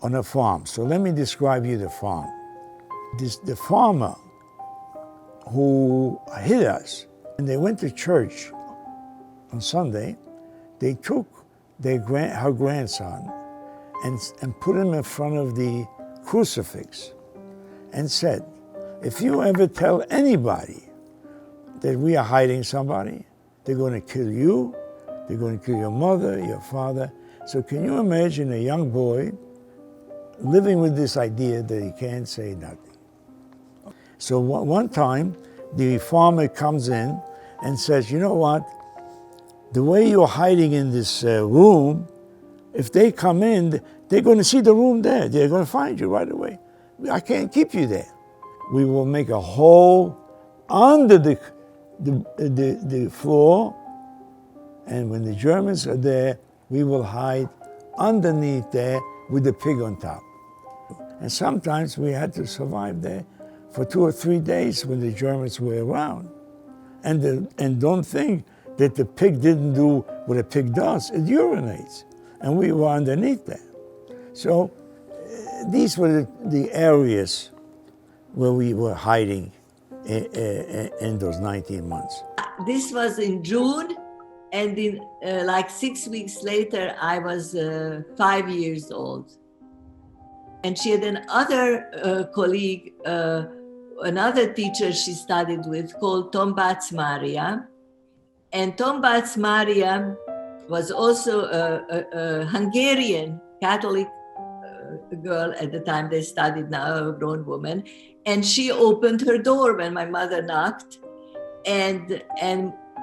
on a farm. So let me describe you the farm. The farmer who hid us, and they went to church on Sunday, they took her grandson and put him in front of the crucifix and said, if you ever tell anybody that we are hiding somebody, they're going to kill you, they're going to kill your mother, your father. So can you imagine a young boy living with this idea that he can't say nothing? So one time, the farmer comes in and says, you know what, the way you're hiding in this room, if they come in, they're going to see the room there. They're going to find you right away. I can't keep you there. We will make a hole under the floor, and when the Germans are there, we will hide underneath there with the pig on top. And sometimes we had to survive there for 2 or 3 days when the Germans were around. And don't think that the pig didn't do what a pig does. It urinates, and we were underneath there. So these were the areas where we were hiding in those 19 months. This was in June, and in like 6 weeks later, I was 5 years old. And she had another colleague, another teacher she studied with called Tom Maria. And Tom Maria was also a Hungarian Catholic girl at the time. They studied, now a grown woman. And she opened her door when my mother knocked. And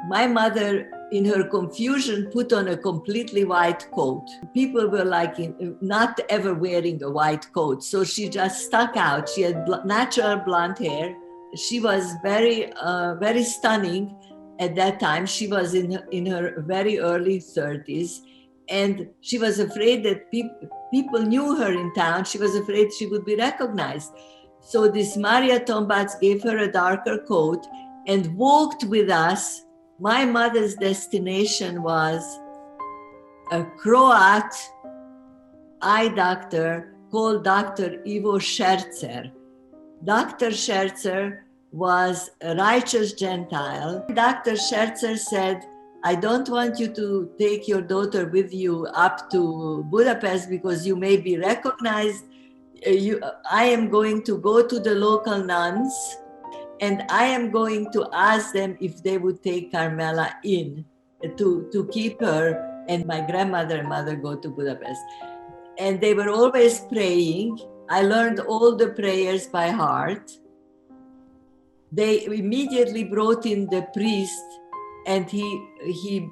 my mother, in her confusion, put on a completely white coat. People were like not ever wearing a white coat. So she just stuck out. She had natural blonde hair. She was very, very stunning at that time. She was in her very early 30s. And she was afraid that people knew her in town. She was afraid she would be recognized. So this Maria Tombats gave her a darker coat and walked with us. My mother's destination was a Croat eye doctor called Dr. Ivo Scherzer. Dr. Scherzer was a righteous Gentile. Dr. Scherzer said, I don't want you to take your daughter with you up to Budapest because you may be recognized. I am going to go to the local nuns and I am going to ask them if they would take Carmela in to keep her and my grandmother and mother go to Budapest. And they were always praying. I learned all the prayers by heart. They immediately brought in the priest and he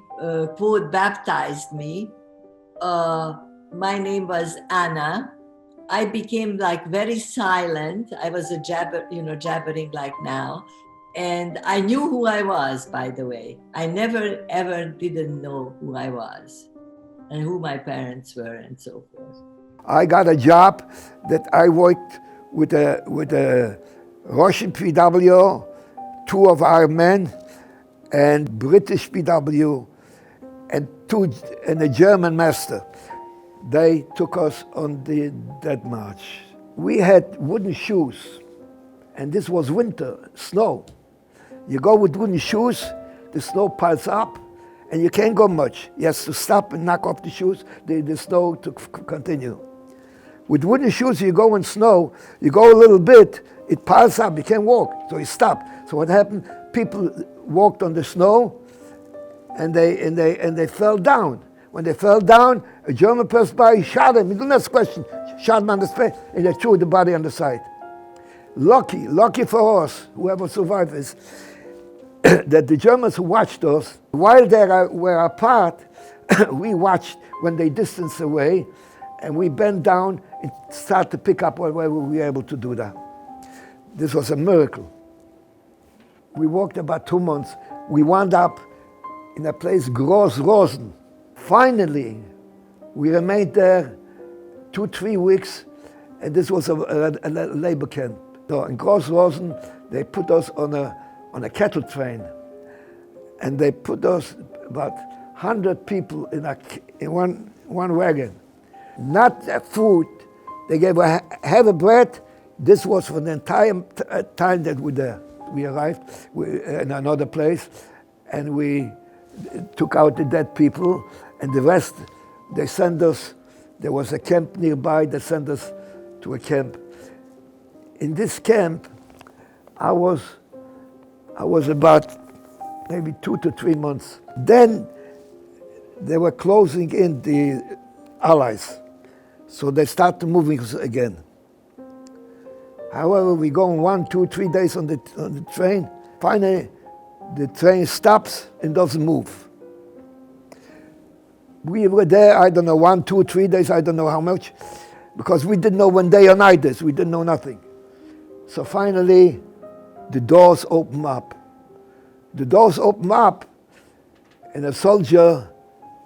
quote baptized me. My name was Anna. I became like very silent. I was a jabbering like now. And I knew who I was, by the way. I never ever didn't know who I was and who my parents were and so forth. I got a job that I worked with a Russian PW, 2 of our men, and British PW and a German master. They took us on that march. We had wooden shoes, and this was winter, snow. You go with wooden shoes, the snow piles up, and you can't go much. You have to stop and knock off the shoes, the snow to continue. With wooden shoes, you go in snow, you go a little bit, it piles up, you can't walk, so you stop. So what happened? People walked on the snow, and they fell down. When they fell down, a German passed by, he shot him, he didn't ask a question, shot him on the face, and they threw the body on the side. Lucky for us, whoever survived this, that the Germans who watched us, while they were apart, we watched when they distanced away, and we bent down and started to pick up where we were able to do that. This was a miracle. We walked about 2 months. We wound up in a place, Groß-Rosen. Finally, we remained there 2-3 weeks, and this was a labor camp. So in Groß-Rosen, they put us on a cattle train, and they put us about 100 people in one wagon. Not food. They gave a heavy bread. This was for the entire time that we were there. We arrived in another place, and we took out the dead people, and the rest, they sent us, there was a camp nearby, they sent us to a camp. In this camp, I was about maybe 2 to 3 months. Then they were closing in the Allies, so they started moving us again. However, we go 1, 2, 3 days on the train. Finally, the train stops and doesn't move. We were there, I don't know, 1, 2, 3 days, I don't know how much, because we didn't know when day or night is, we didn't know nothing. So finally, the doors open up. The doors open up, and a soldier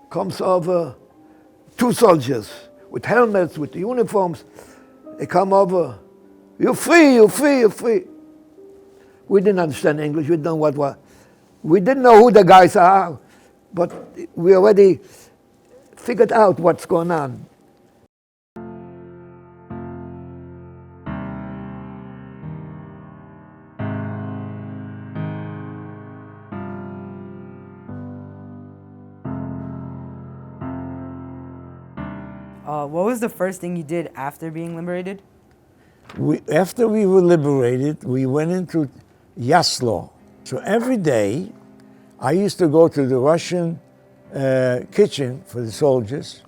comes over, 2 soldiers with helmets, with the uniforms. They come over, you're free, you're free, you're free. We didn't understand English, we didn't know what. We didn't know who the guys are, but we already figured out what's going on. What was the first thing you did after being liberated? After we were liberated, we went into Yaslo. So every day, I used to go to the Russian kitchen for the soldiers,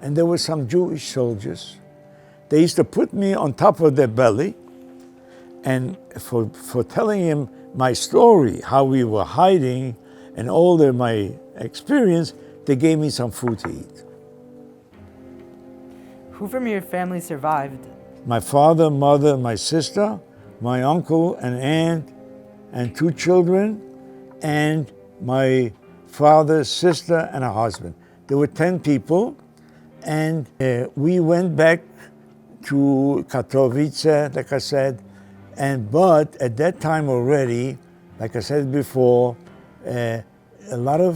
and there were some Jewish soldiers. They used to put me on top of their belly, and for telling him my story, how we were hiding, and all my experience, they gave me some food to eat. Who from your family survived? My father, mother, my sister, my uncle and aunt, and 2 children, and my father's sister and a husband. There were 10 people, and we went back to Katowice, like I said, but at that time already, like I said before, a lot of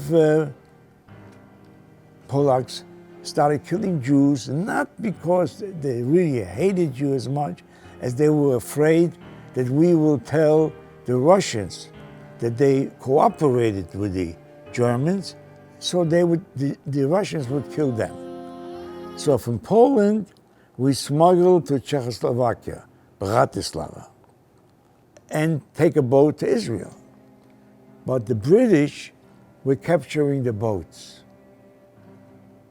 Polacks started killing Jews, not because they really hated you as much as they were afraid that we will tell the Russians that they cooperated with the Germans, so the Russians would kill them. So from Poland, we smuggled to Czechoslovakia, Bratislava, and take a boat to Israel. But the British were capturing the boats.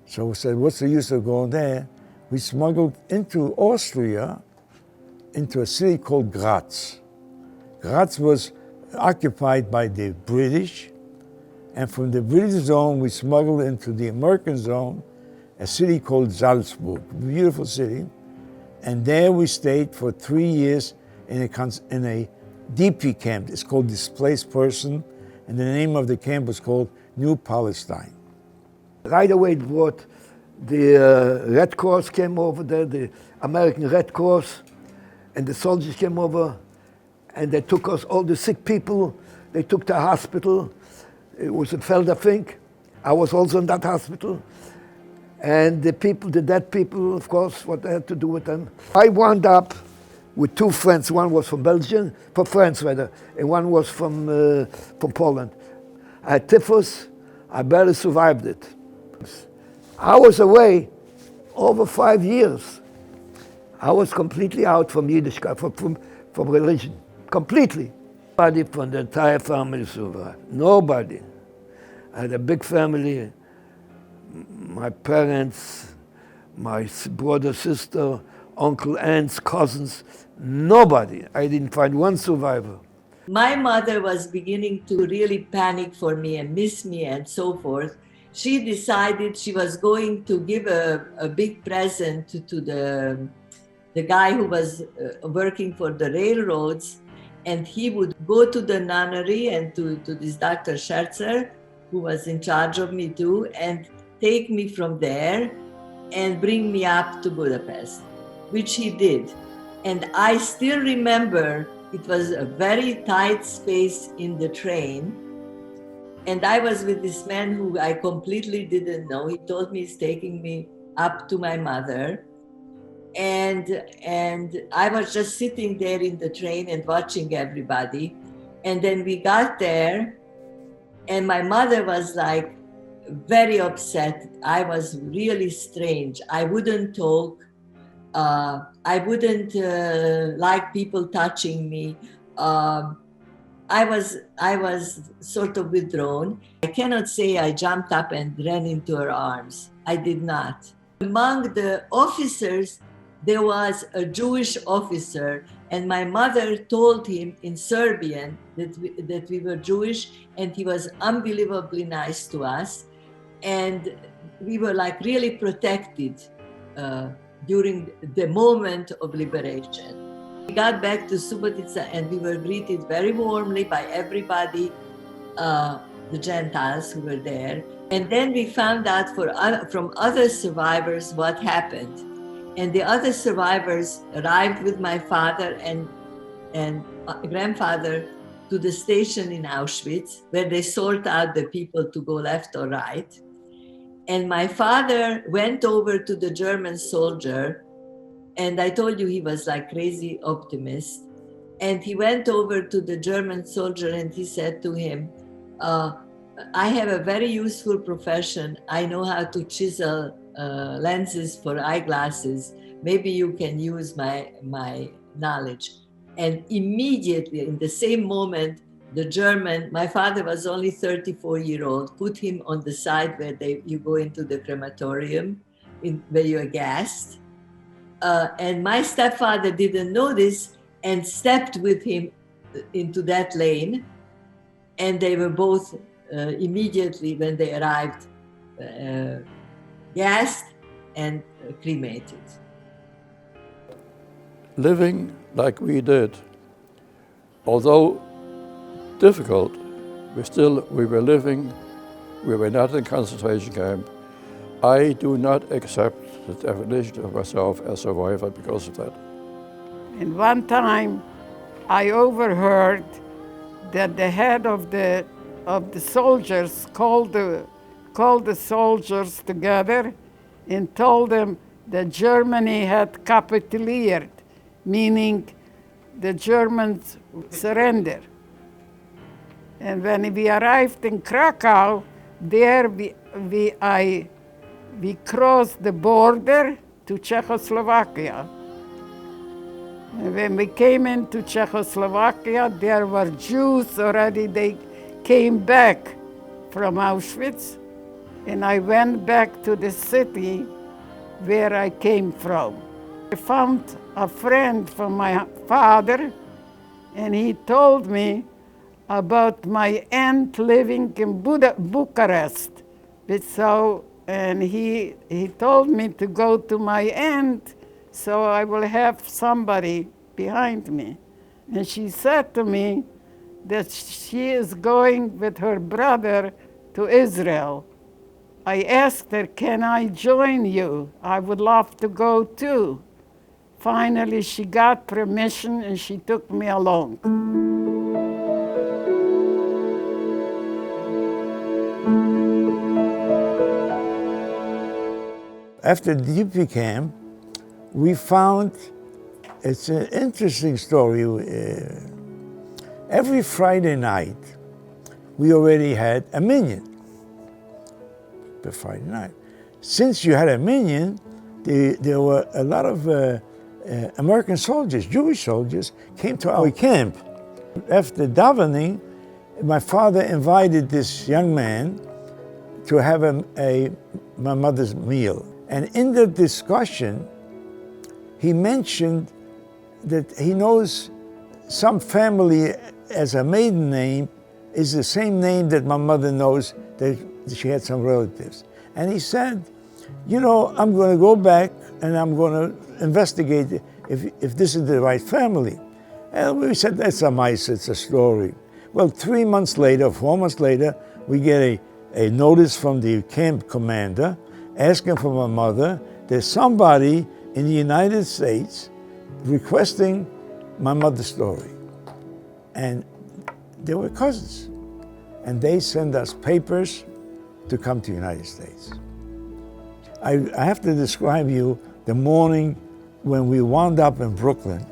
So we said, what's the use of going there? We smuggled into Austria, into a city called Graz. Graz was occupied by the British, and from the British zone, we smuggled into the American zone, a city called Salzburg, a beautiful city. And there we stayed for 3 years in a DP camp. It's called Displaced Person, and the name of the camp was called New Palestine. Right away brought the Red Cross came over there, the American Red Cross, and the soldiers came over, and they took us, all the sick people, they took to the hospital, It was in Felder Fink. I was also in that hospital. And the people, the dead people, of course, what I had to do with them. I wound up with two friends. One was from Belgium, from France rather, and one was from Poland. I had typhus. I barely survived it. I was away over 5 years. I was completely out from Yiddishkeit, from religion, completely. Nobody from the entire family survived. Nobody. I had a big family. My parents, my brother, sister, uncle, aunts, cousins, nobody. I didn't find one survivor. My mother was beginning to really panic for me and miss me and so forth. She decided she was going to give a big present to the guy who was working for the railroads, and he would go to the nunnery and to this Dr. Scherzer, who was in charge of me too, and take me from there and bring me up to Budapest, which he did. And I still remember it was a very tight space in the train. And I was with this man who I completely didn't know. He told me he's taking me up to my mother. And I was just sitting there in the train and watching everybody. And then we got there, and my mother was like very upset. I was really strange. I wouldn't talk. I wouldn't like people touching me. I was sort of withdrawn. I cannot say I jumped up and ran into her arms. I did not. Among the officers, there was a Jewish officer, and my mother told him in Serbian that we were Jewish, and he was unbelievably nice to us. And we were like really protected during the moment of liberation. We got back to Subotica and we were greeted very warmly by everybody, the Gentiles who were there. And then we found out from other survivors what happened. And the other survivors arrived with my father and grandfather to the station in Auschwitz, where they sort out the people to go left or right. And my father went over to the German soldier, and I told you he was like crazy optimist. And he went over to the German soldier and he said to him, I have a very useful profession. I know how to chisel lenses for eyeglasses. Maybe you can use my knowledge. And immediately, in the same moment, the German, my father was only 34-year-old, put him on the side where you go into the crematorium, where you're gassed. And my stepfather didn't know this and stepped with him into that lane. And they were both immediately, when they arrived, gassed and cremated. Living like we did, although difficult, we were living, we were not in concentration camp. I do not accept the definition of myself as a survivor because of that. And one time I overheard that the head of the soldiers called the soldiers together and told them that Germany had capitulated, meaning the Germans surrendered. And when we arrived in Krakow, there we crossed the border to Czechoslovakia. And when we came into Czechoslovakia, there were Jews already. They came back from Auschwitz, and I went back to the city where I came from. I found a friend from my father, and he told me about my aunt living in Bucharest. And he told me to go to my aunt so I will have somebody behind me. And she said to me that she is going with her brother to Israel. I asked her, can I join you? I would love to go too. Finally, she got permission and she took me along. After the DP camp, we found, it's an interesting story. Every Friday night, we already had a minyan. Per Friday night. Since you had a minyan, there were a lot of American soldiers, Jewish soldiers, came to our camp. After davening, my father invited this young man to have my mother's meal. And in the discussion, he mentioned that he knows some family as a maiden name is the same name that my mother knows, that she had some relatives. And he said, you know, I'm going to go back and I'm going to investigate if this is the right family. And we said, that's a mice, it's a story. Well, 3 months later, 4 months later, we get a notice from the camp commander asking for my mother. There's somebody in the United States requesting my mother's story. And they were cousins. And they sent us papers to come to the United States. I have to describe you the morning when we wound up in Brooklyn,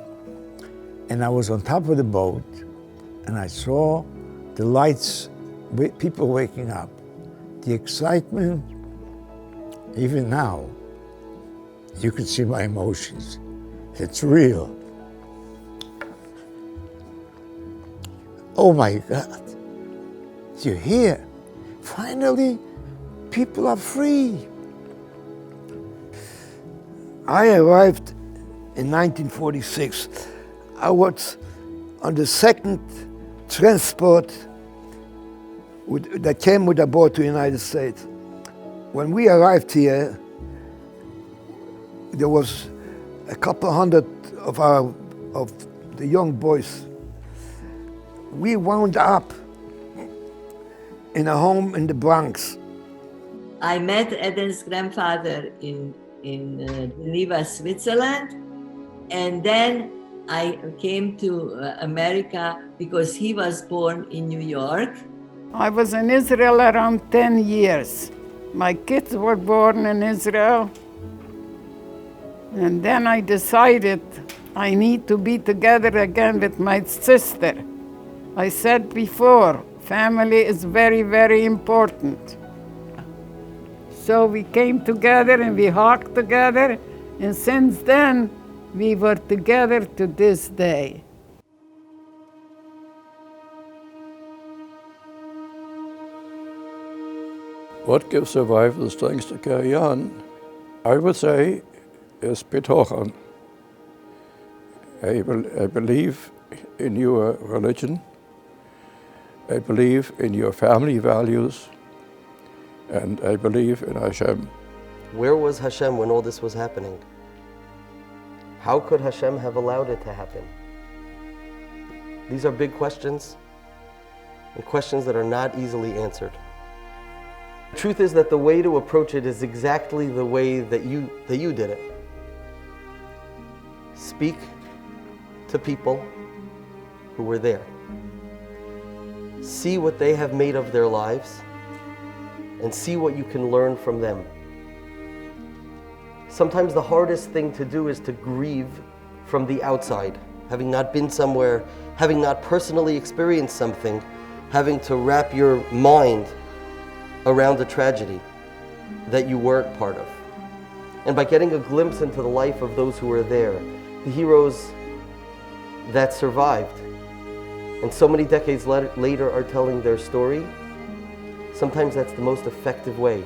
and I was on top of the boat, and I saw the lights, people waking up, the excitement. Even now, you can see my emotions. It's real. Oh my God, you're here. Finally, people are free. I arrived in 1946. I was on the second transport that came with a boat to the United States. When we arrived here, there was a couple hundred of the young boys. We wound up in a home in the Bronx. I met Eden's grandfather in Geneva, Switzerland, and then I came to America because he was born in New York. I was in Israel around 10 years. My kids were born in Israel, and then I decided I need to be together again with my sister. I said before, family is very, very important. So we came together and we hugged together, and since then, we were together to this day. What gives survivors strength to carry on? I would say is bitochen. I believe in your religion. I believe in your family values. And I believe in Hashem. Where was Hashem when all this was happening? How could Hashem have allowed it to happen? These are big questions, and questions that are not easily answered. The truth is that the way to approach it is exactly the way that you did it. Speak to people who were there. See what they have made of their lives, and see what you can learn from them. Sometimes the hardest thing to do is to grieve from the outside, having not been somewhere, having not personally experienced something, having to wrap your mind around a tragedy that you weren't part of. And by getting a glimpse into the life of those who were there, the heroes that survived, and so many decades later are telling their story, sometimes that's the most effective way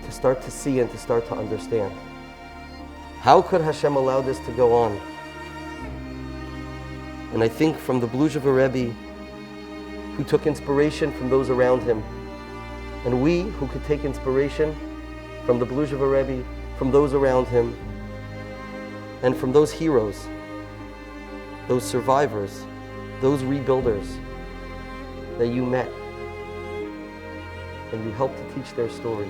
to start to see and to start to understand. How could Hashem allow this to go on? And I think from the Bluzhever Rebbe, who took inspiration from those around him, and we who could take inspiration from the Bluzhever Rebbe, from those around him, and from those heroes, those survivors, those rebuilders that you met, and you helped to teach their story.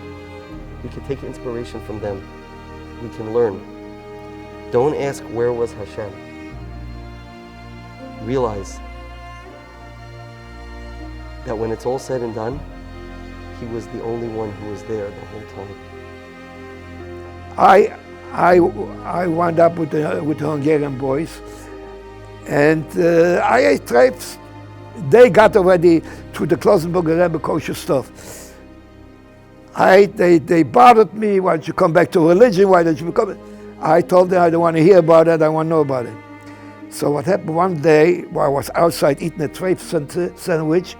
We can take inspiration from them. We can learn. Don't ask, where was Hashem? Realize that when it's all said and done, He was the only one who was there the whole time. I wound up with the Hungarian boys, and I ate grapes. They got already through the Klausenburger Rebbe kosher stuff. They bothered me. Why don't you come back to religion? Why don't you become? I told them I don't want to hear about it. I want to know about it. So what happened one day while I was outside eating a crepe sandwich,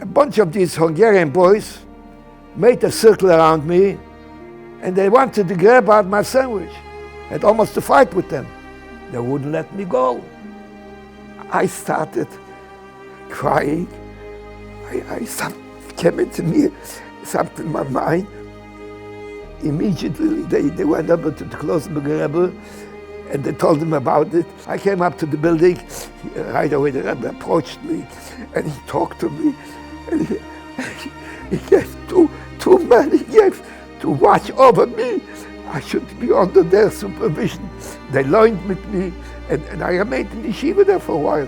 a bunch of these Hungarian boys made a circle around me, and they wanted to grab out my sandwich. I had almost a fight with them. They wouldn't let me go. I started crying. Something came into me, something in my mind. Immediately they went up to the Klausenburger Rebbe and they told him about it. I came up to the building. Right away the Rebbe approached me and he talked to me. And he gave two men he gave to watch over me. I should be under their supervision. They learned with me, and I remained in yeshiva there for a while.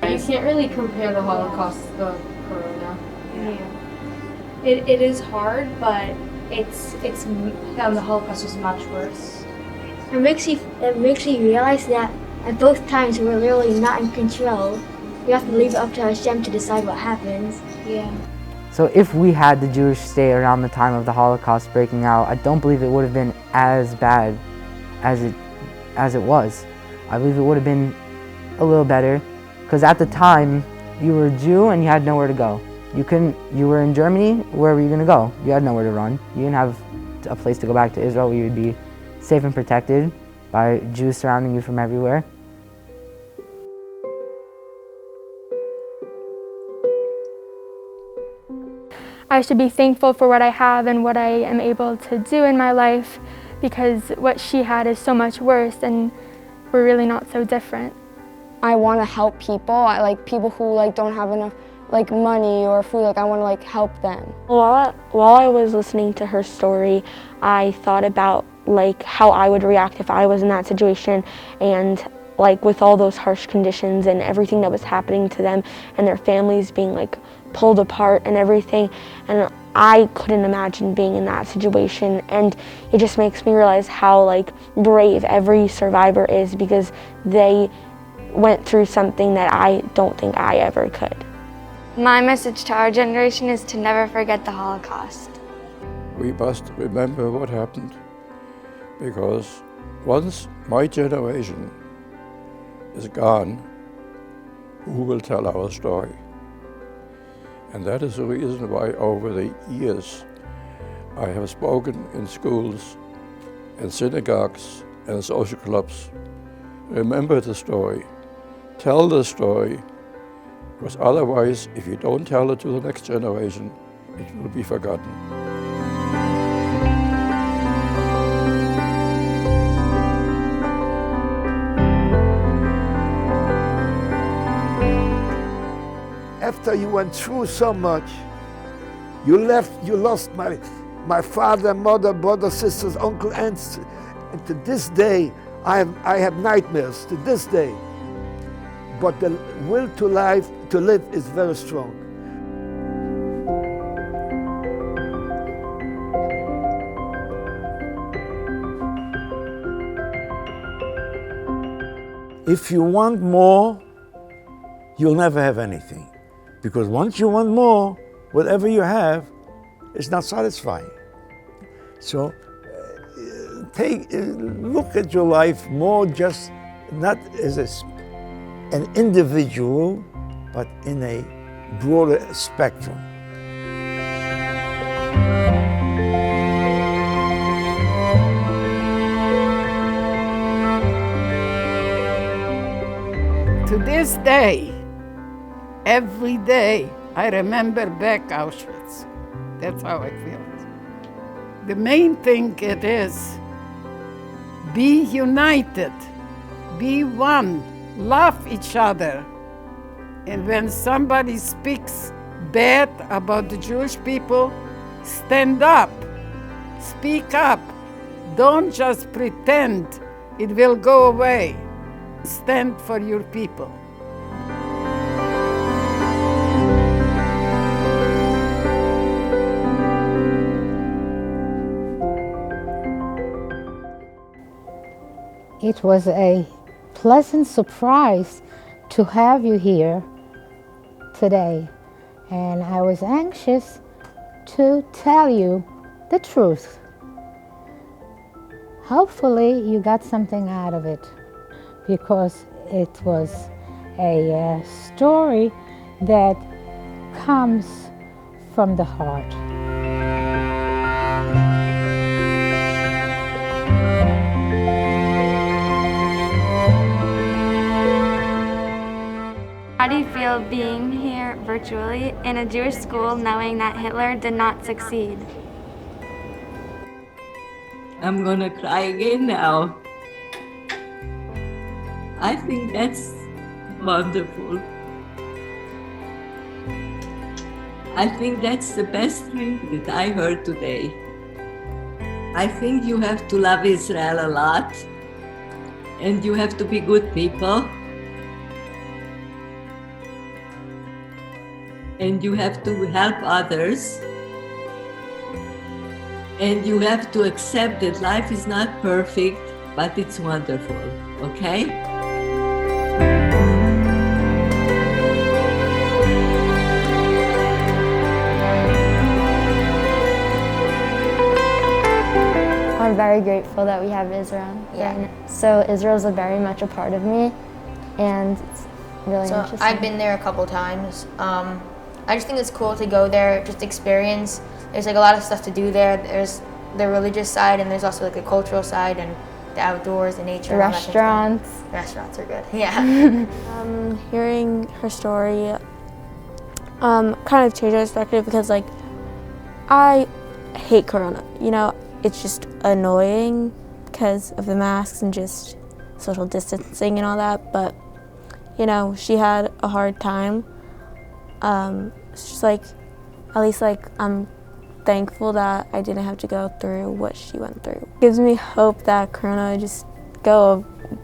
You can't really compare the Holocaust to the Corona. Yeah. It is hard, but the Holocaust was much worse. It makes you realize that at both times we're literally not in control. We have to leave it up to Hashem to decide what happens. Yeah. So if we had the Jewish state around the time of the Holocaust breaking out, I don't believe it would have been as bad as it was. I believe it would have been a little better, because at the time you were a Jew and you had nowhere to go. You were in Germany, where were you going to go? You had nowhere to run. You didn't have a place to go back to Israel where you would be safe and protected by Jews surrounding you from everywhere. I should be thankful for what I have and what I am able to do in my life, because what she had is so much worse and we're really not so different. I want to help people. I like people who don't have enough money or food. I want to help them. While I was listening to her story, I thought about how I would react if I was in that situation, and with all those harsh conditions and everything that was happening to them and their families being pulled apart and everything, and I couldn't imagine being in that situation, and it just makes me realize how brave every survivor is, because they went through something that I don't think I ever could. My message to our generation is to never forget the Holocaust. We must remember what happened, because once my generation is gone, who will tell our story? And that is the reason why over the years I have spoken in schools and synagogues and social clubs. Remember the story, tell the story, because otherwise, if you don't tell it to the next generation, it will be forgotten. After you went through so much, you lost my father, mother, brothers, sisters, uncle, aunts, and to this day, I have nightmares, to this day. But the will to live is very strong. If you want more, you'll never have anything. Because once you want more, whatever you have is not satisfying. So look at your life more just not as an individual, but in a broader spectrum. To this day, every day, I remember back Auschwitz. That's how I feel. The main thing it is, be united, be one, love each other. And when somebody speaks bad about the Jewish people, stand up, speak up. Don't just pretend it will go away. Stand for your people. It was a pleasant surprise to have you here today, and I was anxious to tell you the truth. Hopefully you got something out of it, because it was a story that comes from the heart. How do you feel being here virtually in a Jewish school knowing that Hitler did not succeed? I'm gonna cry again now. I think that's wonderful. I think that's the best thing that I heard today. I think you have to love Israel a lot, and you have to be good people, and you have to help others, and you have to accept that life is not perfect, but it's wonderful, okay? I'm very grateful that we have Israel. Yeah. So Israel's very much a part of me, and it's really interesting. I've been there a couple times. I just think it's cool to go there, just experience. There's like a lot of stuff to do there. There's the religious side, and there's also like the cultural side, and the outdoors, the nature. The restaurants. Restaurants are good. Yeah. Hearing her story kind of changed my perspective, because like I hate Corona. You know, it's just annoying because of the masks and just social distancing and all that. But you know, she had a hard time. It's just like, at least like I'm thankful that I didn't have to go through what she went through. It gives me hope that Corona just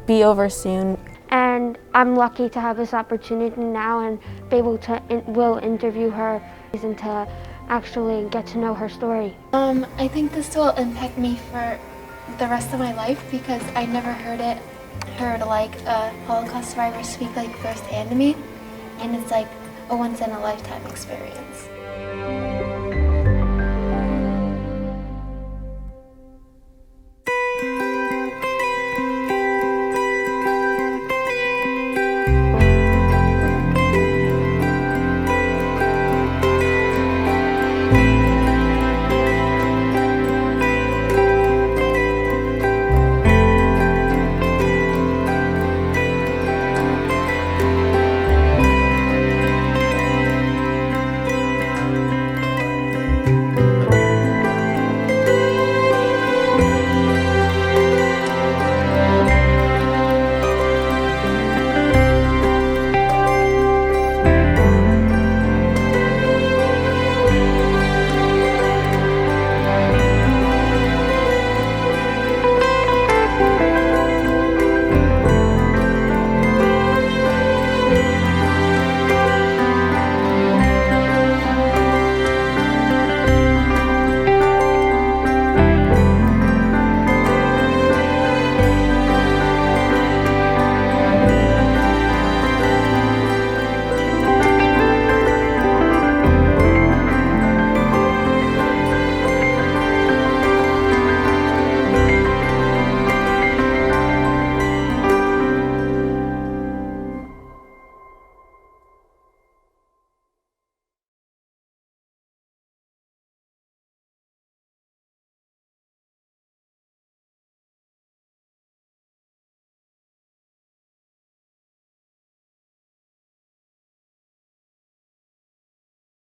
be over soon. And I'm lucky to have this opportunity now and be able to will interview her and to actually get to know her story. I think this will impact me for the rest of my life, because I never heard like a Holocaust survivor speak like firsthand to me, and it's like a once in a lifetime experience.